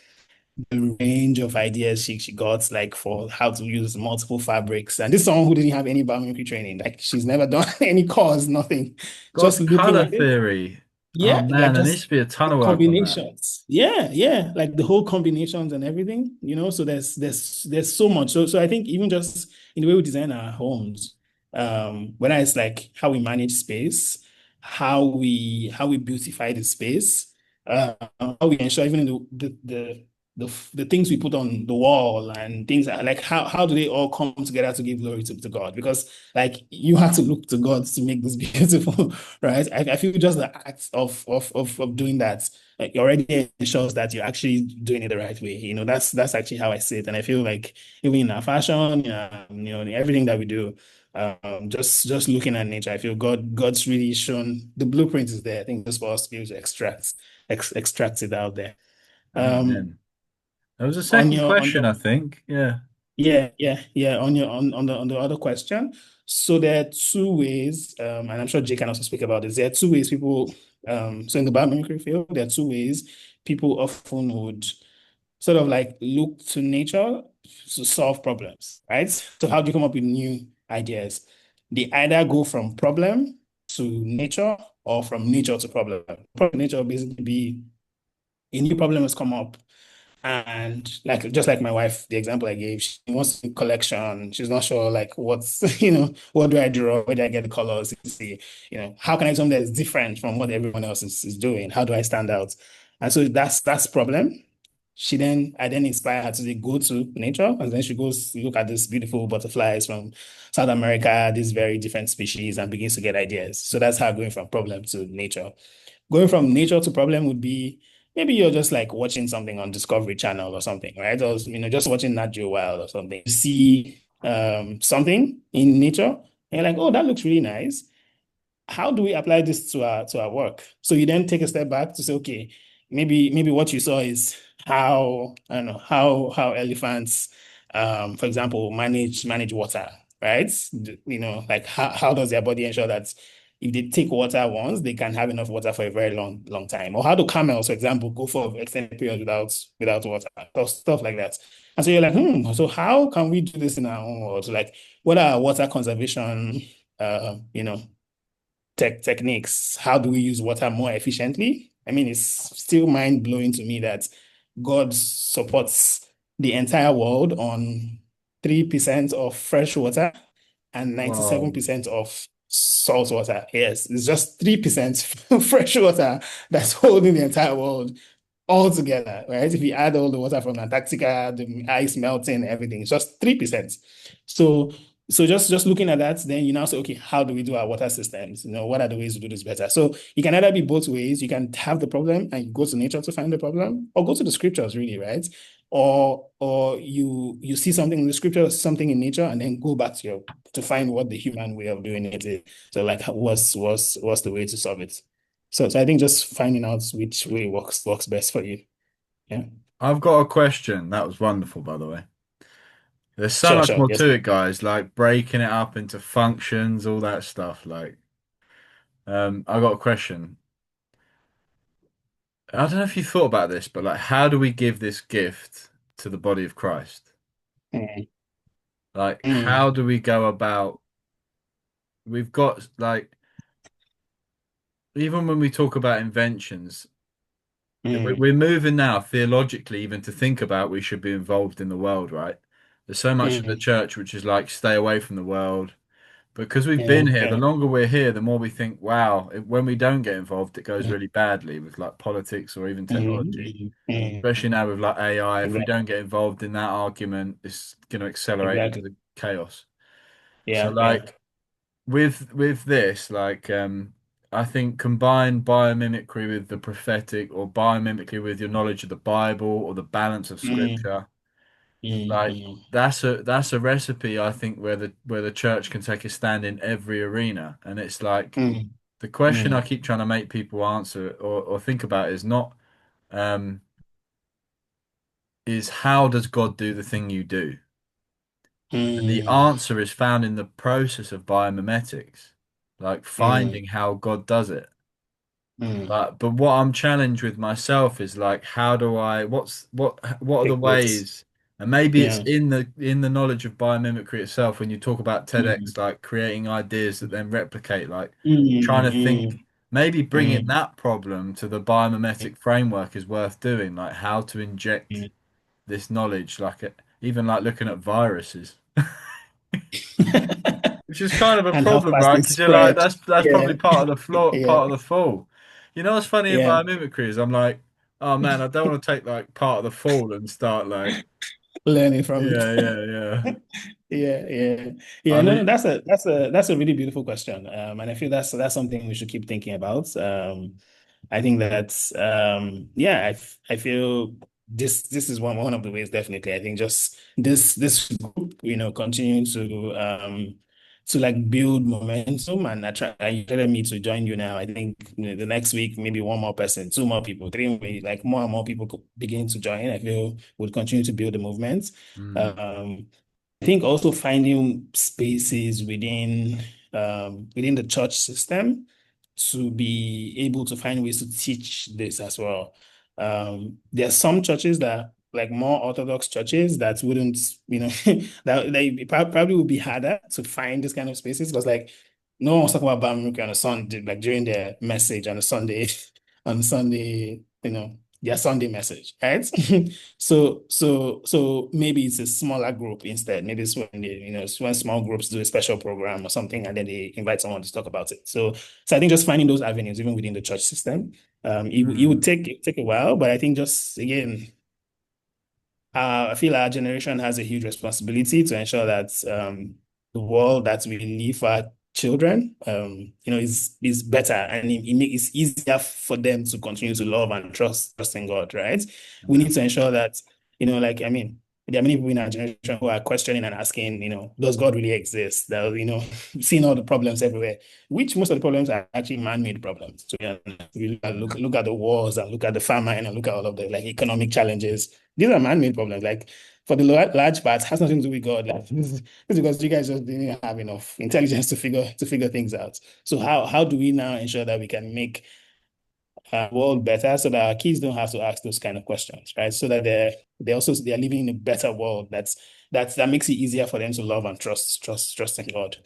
The range of ideas she got, like for how to use multiple fabrics. And this is someone who didn't have any biomimicry training. Like she's never done any course, nothing. Just God, looking color at it. theory. Oh Yeah, like man, there needs just to be a ton the of work on that. combinations. Yeah, yeah, like the whole combinations and everything, So there's so much. So I think even just in the way we design our homes, whether it's like how we manage space, how we beautify the space, how we ensure even in the things we put on the wall and things like how do they all come together to give glory to God? Because like you have to look to God to make this beautiful, right? I feel just the act of doing that like already ensures that you're actually doing it the right way. That's actually how I see it. And I feel like even in our fashion, in everything that we do, just looking at nature, I feel God's really shown the blueprint is there. I think just for us to be able to extract it out there. Um, Amen. There was a on second your on question, your I think. Yeah. yeah, yeah, yeah. On the other question, so there are two ways, and I'm sure Jay can also speak about this. There are two ways people, so in the biomimicry field, there are two ways people often would sort of like look to nature to solve problems, right? So how do you come up with new ideas? They either go from problem to nature or from nature to problem. Problem nature will basically be a new problem has come up and like just like my wife, the example I gave, she wants a collection. She's not sure like what's, what do I draw? Where do I get the colors? See, how can I do something that's different from what everyone else is doing? How do I stand out? And so that's problem. I then inspire her to say, go to nature. And then she goes look at these beautiful butterflies from South America, these very different species, and begins to get ideas. So that's how going from problem to nature. Going from nature to problem would be maybe you're just like watching something on Discovery Channel or something, right? Or just watching Nat Geo Wild or something. You see something in nature, and you're like, oh, that looks really nice. How do we apply this to our work? So you then take a step back to say, okay, maybe what you saw is how I don't know how elephants, for example, manage water, right? Like how does their body ensure that if they take water once, they can have enough water for a very long time? Or how do camels, for example, go for extended periods without water? Stuff like that. And so you're like, so how can we do this in our own world? So like, what are water conservation, techniques? How do we use water more efficiently? I mean, it's still mind blowing to me that God supports the entire world on 3% of fresh water and Wow. 97% of salt water. Yes, it's just 3% fresh water that's holding the entire world all together, right? If you add all the water from Antarctica, the ice melting, everything, it's just 3%. So just looking at that, then you now say, okay, how do we do our water systems? What are the ways to do this better? So you can either be both ways. You can have the problem and you go to nature to find the problem, or go to the scriptures, really, right? Or you see something in the scriptures, something in nature, and then go back to find what the human way of doing it is. So like what's the way to solve it? So I think just finding out which way works best for you. Yeah. I've got a question. That was wonderful, by the way. There's so Sure, much sure. more Yes. to it, guys, like breaking it up into functions, all that stuff. Like, I got a question. I don't know if you thought about this, but like, how do we give this gift to the body of Christ? Mm, Like, mm, how do we go about? We've got like, even when we talk about inventions, mm, we're moving now theologically even to think about we should be involved in the world, right? There's so much of the mm. church which is like, stay away from the world. Because we've Yeah, been here, the yeah. longer we're here, the more we think, wow, when we don't get involved, it goes really badly with like politics or even Mm, technology. mm, mm. Especially now with like AI, if we Exactly. don't get involved in that argument, it's going to accelerate into Exactly. the chaos. So Yeah, yeah. like with this, like I think combine biomimicry with the prophetic or biomimicry with your knowledge of the Bible or the balance of Mm, scripture, mm, like mm, that's a recipe I think where the church can take a stand in every arena. And it's like mm, the question I mm, keep trying to make people answer or think about is not um is how does God do the thing you do? And the mm, answer is found in the process of biomimetics, like mm, finding how God does it. mm. But what I'm challenged with myself is like, how do I, what are the Take it. ways? And maybe it's Yeah. in the knowledge of biomimicry itself when you talk about Mm, TEDx, like creating ideas that then replicate, like trying mm, to think, mm, maybe bringing mm, that problem to the biomimetic framework is worth doing, like how to inject mm. this knowledge, like even like looking at viruses. Which is kind of a And how problem, fast right? they Because you're like, spread. that's Yeah. probably part of the floor, Yeah. part of the fall. You know what's funny in Yeah. biomimicry is I'm like, oh man, I don't want to take like part of the fall and start like, Learning from it. yeah, yeah, yeah. Yeah, yeah, yeah. I No, no, need, that's a really beautiful question. And I feel that's something we should keep thinking about. I think that's yeah, I feel this is one of the ways, definitely. I think just this group, continuing to like build momentum and attract. And you telling me to join you now. I think the next week maybe one more person, two more people, three, maybe like more and more people could begin to join. I feel would continue to build the movement. mm, Um, I think also finding spaces within the church system to be able to find ways to teach this as well. There are some churches that, like more orthodox churches, that wouldn't, that they probably would be harder to find this kind of spaces because like no one was talking about biomimicry on a Sunday, like during their message on a Sunday, on Sunday, their Sunday message, right? So maybe it's a smaller group instead. Maybe it's it's when small groups do a special program or something, and then they invite someone to talk about it. So I think just finding those avenues, even within the church system, it would mm. take a while, but I think just again, I feel our generation has a huge responsibility to ensure that the world that we leave for our children, is better, and it makes it easier for them to continue to love and trust in God, right? We need Amen. to ensure that, like, I mean, there are many people in our generation who are questioning and asking, does God really exist? That, seeing all the problems everywhere, which most of the problems are actually man-made problems. To be honest, we look at the wars and look at the famine and look at all of the like economic challenges. These are man-made problems. Like for the large part, has nothing to do with God. Like this is because you guys just didn't have enough intelligence to figure things out. So how do we now ensure that we can make our world better so that our kids don't have to ask those kind of questions, right? So that they're living in a better world that makes it easier for them to love and trust in God.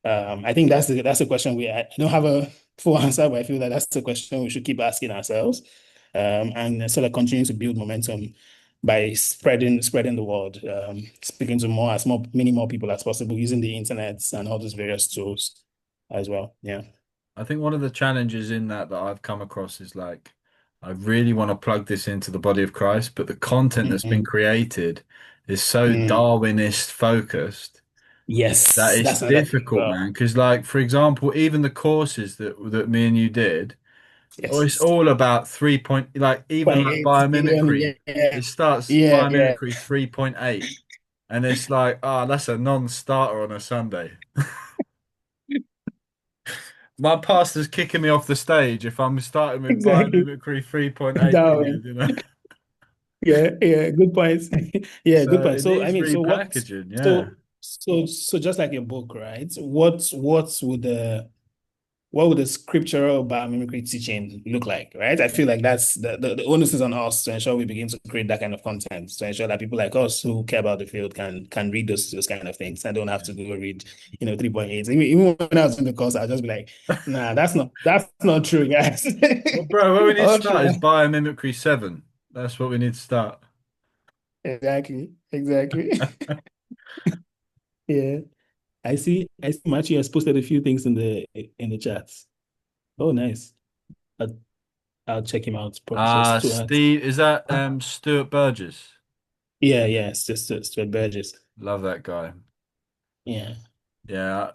I think that's the question I don't have a full answer, but I feel that that's the question we should keep asking ourselves, and sort of continue to build momentum by spreading the word, speaking to many more people as possible, using the internet and all those various tools as well. Yeah. I think one of the challenges in that I've come across is like, I really want to plug this into the body of Christ, but the content that's been Mhm. created is so Mm. Darwinist focused that Yes, it's that's another thing as difficult, well. man. Because, like, for example, even the courses that me and you did, oh, it's Yes. all about 3 point, like even like 28 billion. biomimicry. Yeah, yeah, It starts yeah, yeah. biomimicry 3.8, and it's like, oh, that's a non-starter on a Sunday. My pastor's kicking me off the stage if I'm starting with Exactly. biomimicry 3.8 Darwin. million, you know. Yeah, yeah, good points. Yeah, good So point. it So I needs mean, repackaging, yeah. so just like your book, right? What would the scriptural biomimicry teaching look like, right? I feel like that's the onus is on us to ensure we begin to create that kind of content, to ensure that people like us who care about the field can read those kind of things and don't have to go read, 3.8. Even when I was in the course, I'll just be like, nah, that's not true, guys. Well, bro, what we need to All start true. is biomimicry 7. That's what we need to start. Exactly. Exactly. Yeah. I see Machi has posted a few things in the chats. Oh, nice. I'll, I'll check him out. Professor Stewart. Steve, is that Stuart Burgess? Yeah, yeah, it's just Stuart Burgess. Love that guy. Yeah. Yeah,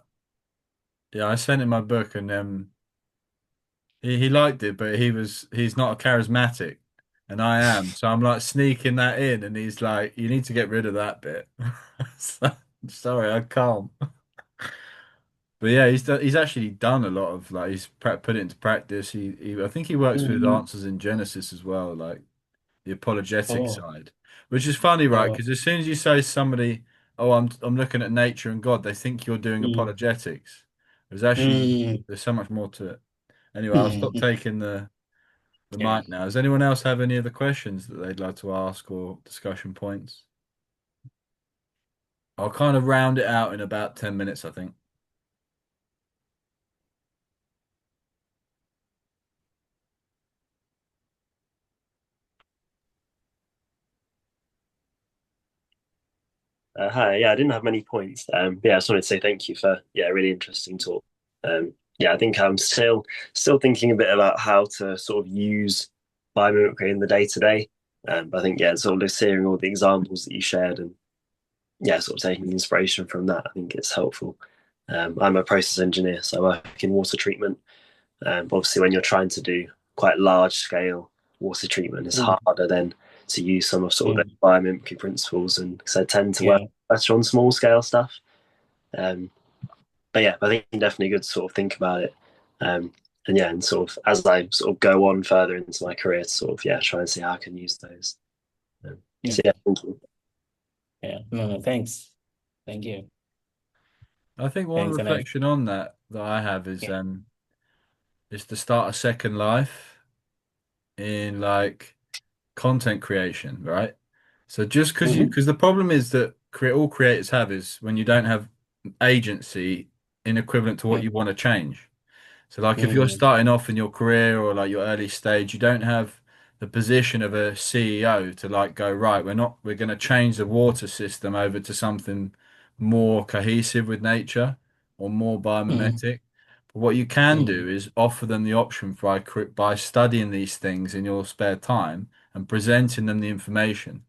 yeah, I sent him my book and he liked it, but he's not a charismatic, and I am. So I'm like sneaking that in, and he's like, "You need to get rid of that bit." So, sorry, I can't. But yeah, he's actually done a lot of like put it into practice. I think he works with Mhm. answers in Genesis as well, like the apologetic Oh, side, which is funny, right? oh. Because as soon as you say to somebody, "Oh, I'm looking at nature and God," they think you're doing Mm, apologetics. mm, There's so much more to it. Anyway, I'll stop mm. taking the Yeah. mic now. Does anyone else have any other questions that they'd like to ask or discussion points? I'll kind of round it out in about 10 minutes, I think. Hi, yeah, I didn't have many points. But yeah, I just wanted to say thank you for a really interesting talk. Yeah, I think I'm still thinking a bit about how to sort of use biomimicry in the day to day. But I think sort of just hearing all the examples that you shared and sort of taking inspiration from that, I think it's helpful. I'm a process engineer, so I work in water treatment. Obviously, when you're trying to do quite large scale water treatment, it's Mm, harder then to use some of sort of the mm. biomimicry principles, and because I tend to work Yeah. better on small scale stuff. Um, but yeah, I think it's definitely good to sort of think about it. And yeah, and sort of as I sort of go on further into my career, to sort of try and see how I can use those. Yeah. So yeah, thank you. Yeah. No, no, thanks. Thank you. I think one Thanks. And I, reflection on that I have yeah. is to start a second life in like content creation, right? So just Hmm. because the problem is that all creators have is when you don't have agency in equivalent to what you want to change. So like if you're Mm, starting off in your career or like your early stage, you don't have the position of a CEO to like go, right, we're going to change the water system over to something more cohesive with nature or more mm, biomimetic. But what you can mm, do is offer them the option by studying these things in your spare time and presenting them the information.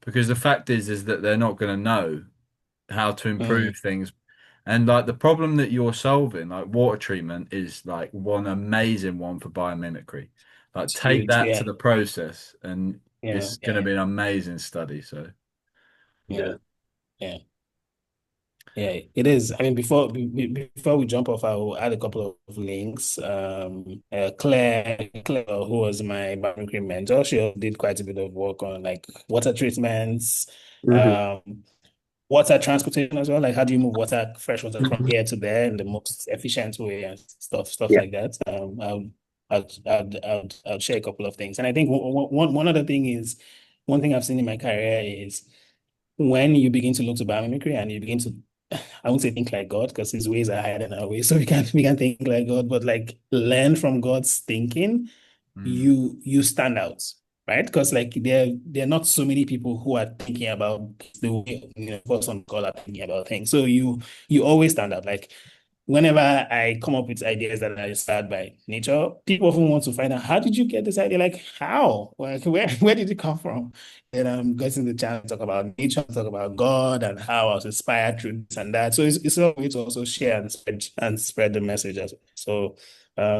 Because the fact is that they're not going to know how to mm. improve things. And like the problem that you're solving, like water treatment, is like one amazing one for biomimicry. Like It's take huge. that Yeah. to the process, and Yeah. it's going to Yeah. be an amazing study. So Yeah. Yeah. Yeah. Yeah, it is. I mean, before we jump off, I'll add a couple of links. Claire, who was my biomimicry mentor, she did quite a bit of work on like water treatments, Mm-hmm. um, water transportation as well. Like, how do you move fresh water from here to there in the most efficient way and stuff Yeah. like that. I'll share a couple of things. And I think one other thing is, one thing I've seen in my career is when you begin to look to biomimicry and you begin to, I won't say think like God because his ways are higher than our ways, so we can think like God, but like learn from God's thinking, mm, you stand out, right? Because like there are not so many people who are thinking about the way person God are thinking about things. So you always stand out. Like whenever I come up with ideas that are inspired by nature, people often want to find out, how did you get this idea? Like, how? Like, where did it come from? And I'm getting the chance to talk about nature, talk about God, and how I was inspired through this and that. So it's a way to also share and spread the message as well. So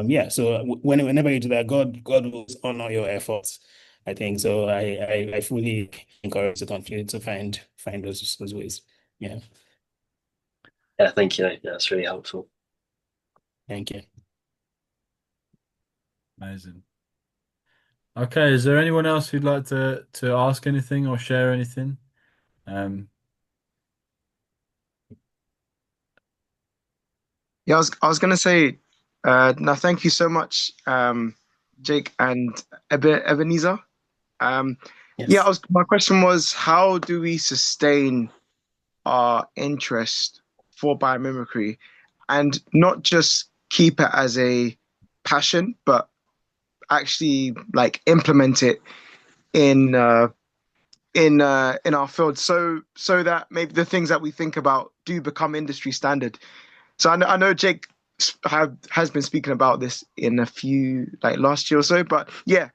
yeah. So whenever you do that, God will honor your efforts. I think so. I fully encourage to continue to find those ways. Yeah. Yeah, thank you. Yeah, that's really helpful. Thank you. Amazing. Okay, is there anyone else who'd like to ask anything or share anything? Um, Yeah, I was gonna say, no, thank you so much, Jake and Ebenezer. Um, yeah, Yes. my question was, how do we sustain our interest for biomimicry and not just keep it as a passion, but actually like implement it in in our field, so that maybe the things that we think about do become industry standard. So I know Jake has been speaking about this in a few like last year or so, but yeah,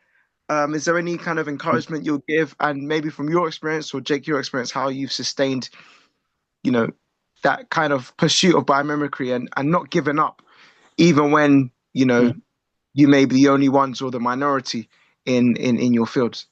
is there any kind of encouragement you'll give, and maybe from your experience or Jake, your experience, how you've sustained, you know, that kind of pursuit of biomimicry and not giving up, even when, you may be the only ones or the minority in your fields?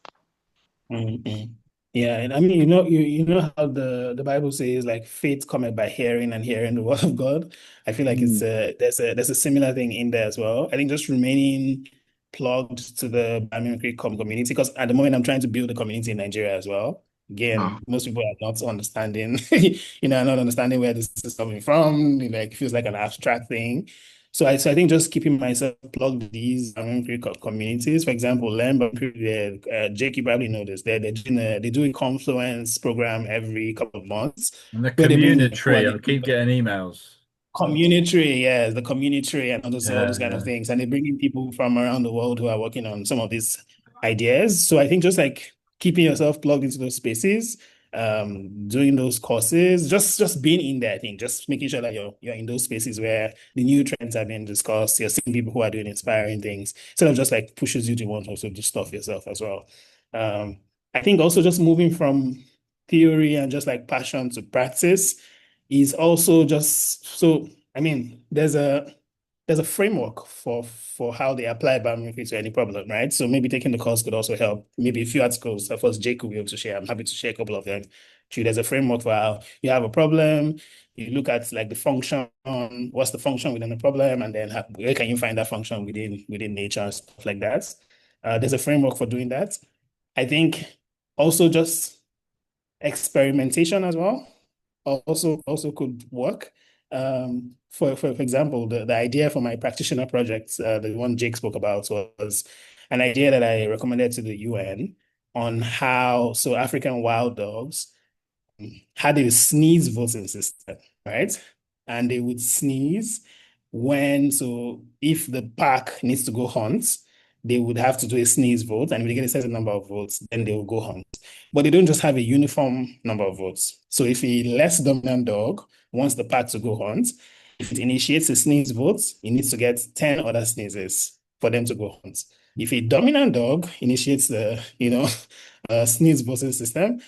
Mhm. Yeah, and I mean, you know how the Bible says like faith cometh by hearing and hearing the word of God. I feel like it's Mm. there's a similar thing in there as well. I think just remaining plugged to the biomimicry community, because at the moment I'm trying to build a community in Nigeria as well. Oh, Again, most people are not understanding, not understanding where this is coming from. Like, it feels like an abstract thing. So I think just keeping myself plugged with these communities, for example, Learn by Jake, you probably know this. They do a Confluence program every couple of months and the where they bring in people community, and I keep getting emails. community, yes, the community and all those Yeah, kind of yeah. things. And they bring in people from around the world who are working on some of these ideas. So I think just like keeping yourself plugged into those spaces, doing those courses, just being in there, I think, just making sure that you're in those spaces where the new trends are being discussed. You're seeing people who are doing inspiring things, instead of just like pushes you to want to also do stuff yourself as well. I think also just moving from theory and just like passion to practice is also just so. I mean, there's a framework for how they apply biomimicry to any problem, right? So maybe taking the course could also help. Maybe a few articles that first Jake will be able to share. I'm happy to share a couple of them. There's a framework for how you have a problem. You look at like the function, what's the function within the problem, and then where can you find that function within nature and stuff like that. There's a framework for doing that. I think also just experimentation as well also could work. For example, the idea for my practitioner project, the one Jake spoke about, was an idea that I recommended to the UN on how African wild dogs had a sneeze voting system, right? And they would sneeze if the pack needs to go hunt, they would have to do a sneeze vote, and if they get a certain number of votes, then they will go hunt. But they don't just have a uniform number of votes. So if a less dominant dog wants the pack to go hunt, if it initiates a sneeze vote, it needs to get 10 other sneezes for them to go hunt. If a dominant dog initiates the, sneeze voting system,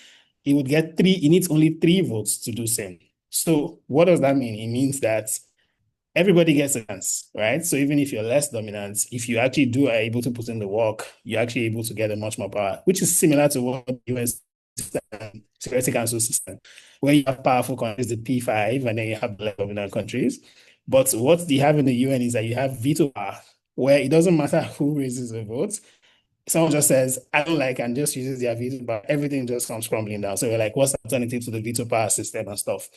he needs only 3 votes to do same. So what does that mean? It means that everybody gets a chance, right? So even if you're less dominant, if you actually are able to put in the work, you're actually able to get a much more power, which is similar to what the US Security Council system, where you have powerful countries, the P5, and then you have less dominant countries. But what they have in the UN is that you have veto power, where it doesn't matter who raises a vote, someone just says, I don't like, and just uses their veto power, everything just comes crumbling down. So we're like, what's the alternative to the veto power system and stuff?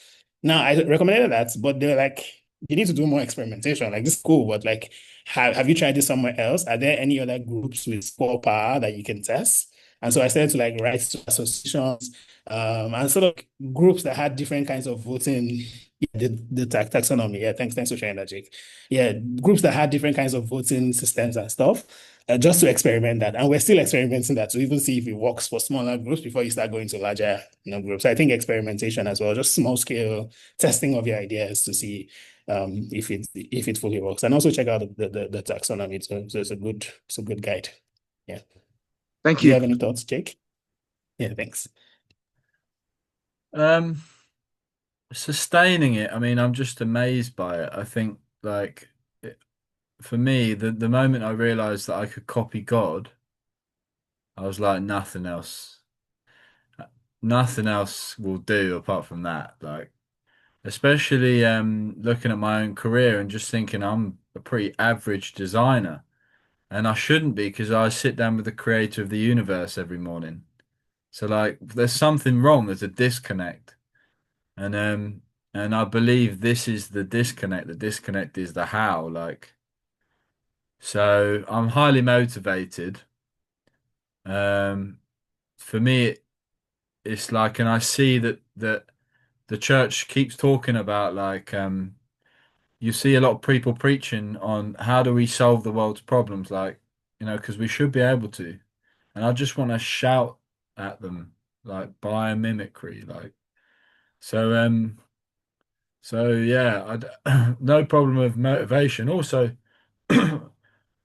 Now, I recommended that, but they're like, you need to do more experimentation. Like, this is cool, but like, have you tried this somewhere else? Are there any other groups with score power that you can test? And so I started to like write to associations, and sort of groups that had different kinds of voting, the taxonomy. Yeah, thanks for sharing that, Jake. Yeah, groups that had different kinds of voting systems and stuff, just to experiment that. And we're still experimenting that to even see if it works for smaller groups before you start going to larger, groups. So I think experimentation as well, just small scale testing of your ideas to see if it fully works. And also check out the taxonomy. So it's a good guide. Yeah. Thank Do you you. have any thoughts, Jake? Yeah, thanks. Um, Sustaining it. I mean, I'm just amazed by it. I think like for me, the moment I realized that I could copy God, I was like, nothing else will do apart from that. Like, especially looking at my own career and just thinking I'm a pretty average designer, and I shouldn't be because I sit down with the creator of the universe every morning. So like, there's something wrong. There's a disconnect, and um, and I believe this is the disconnect. The disconnect is the how. Like, so I'm highly motivated. Um, for me, it's like, and I see that the church keeps talking about like you see a lot of people preaching on how do we solve the world's problems, like because we should be able to, and I just want to shout at them like biomimicry, like so. So yeah, no problem with motivation. Also,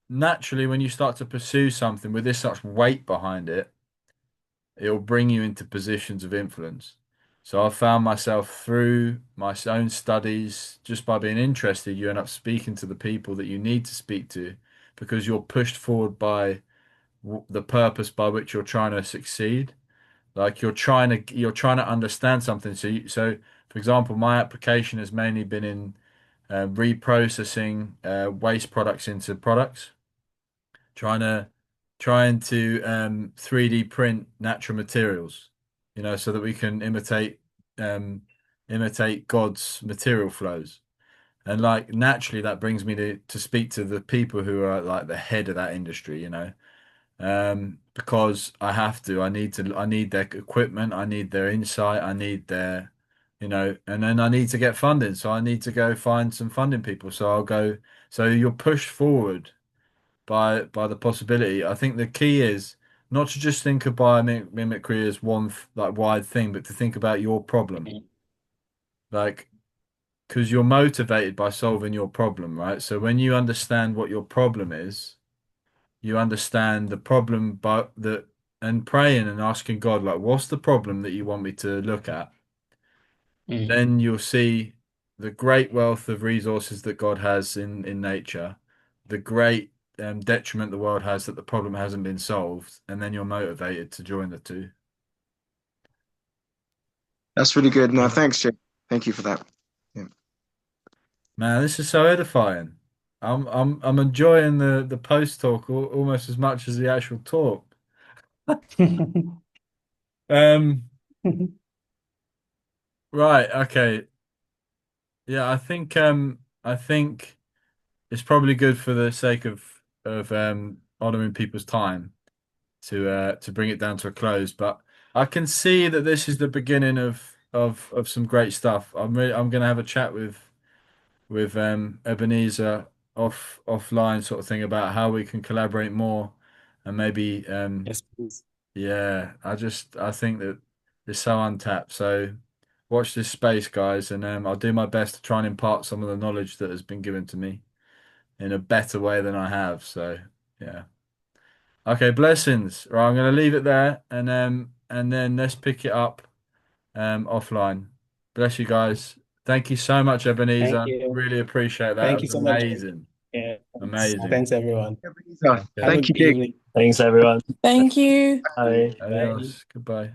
naturally, when you start to pursue something with this such weight behind it, it'll bring you into positions of influence. So I found myself through my own studies, just by being interested, you end up speaking to the people that you need to speak to because you're pushed forward by the purpose by which you're trying to succeed. Like you're trying to understand something. So for example, my application has mainly been in reprocessing waste products into products, trying to trying to 3D print natural materials, so that we can imitate God's material flows. And like naturally that brings me to speak to the people who are like the head of that industry. Because I need their equipment, I need their insight, I need and then I need to get funding. So I need to go find some funding people. So I'll go, so you're pushed forward by the possibility. I think the key is not to just think of biomimicry as one like wide thing, but to think about your problem, like because you're motivated by solving your problem, right? So when you understand what your problem is, you understand the problem, but that and praying and asking God, like, what's the problem that you want me to look at? Mm. Then you'll see the great wealth of resources that God has in nature, the great detriment the world has that the problem hasn't been solved, and then you're motivated to join the two. That's really good. No, Yeah. thanks, Jake. Thank you for that. Yeah. Man, this is so edifying. I'm enjoying the post talk almost as much as the actual talk. Um, right, okay. Yeah, I think it's probably good for the sake of honoring people's time to bring it down to a close. But I can see that this is the beginning of some great stuff. I'm gonna have a chat with Ebenezer offline sort of thing about how we can collaborate more and maybe Yes, please. yeah, I think that it's so untapped. So watch this space, guys, and I'll do my best to try and impart some of the knowledge that has been given to me in a better way than I have. So yeah. Okay, blessings. Right, I'm gonna leave it there and then let's pick it up offline. Bless you guys. Thank you so much, Thank Ebenezer. you. Really appreciate that. That Thank you was so much, Jake. amazing. Yeah, thanks. Amazing. Thanks, everyone. Ebenezer, Okay. Have a thank good you, Jake. evening. Thanks, everyone. Thank you. Bye. Bye. Adios. Goodbye.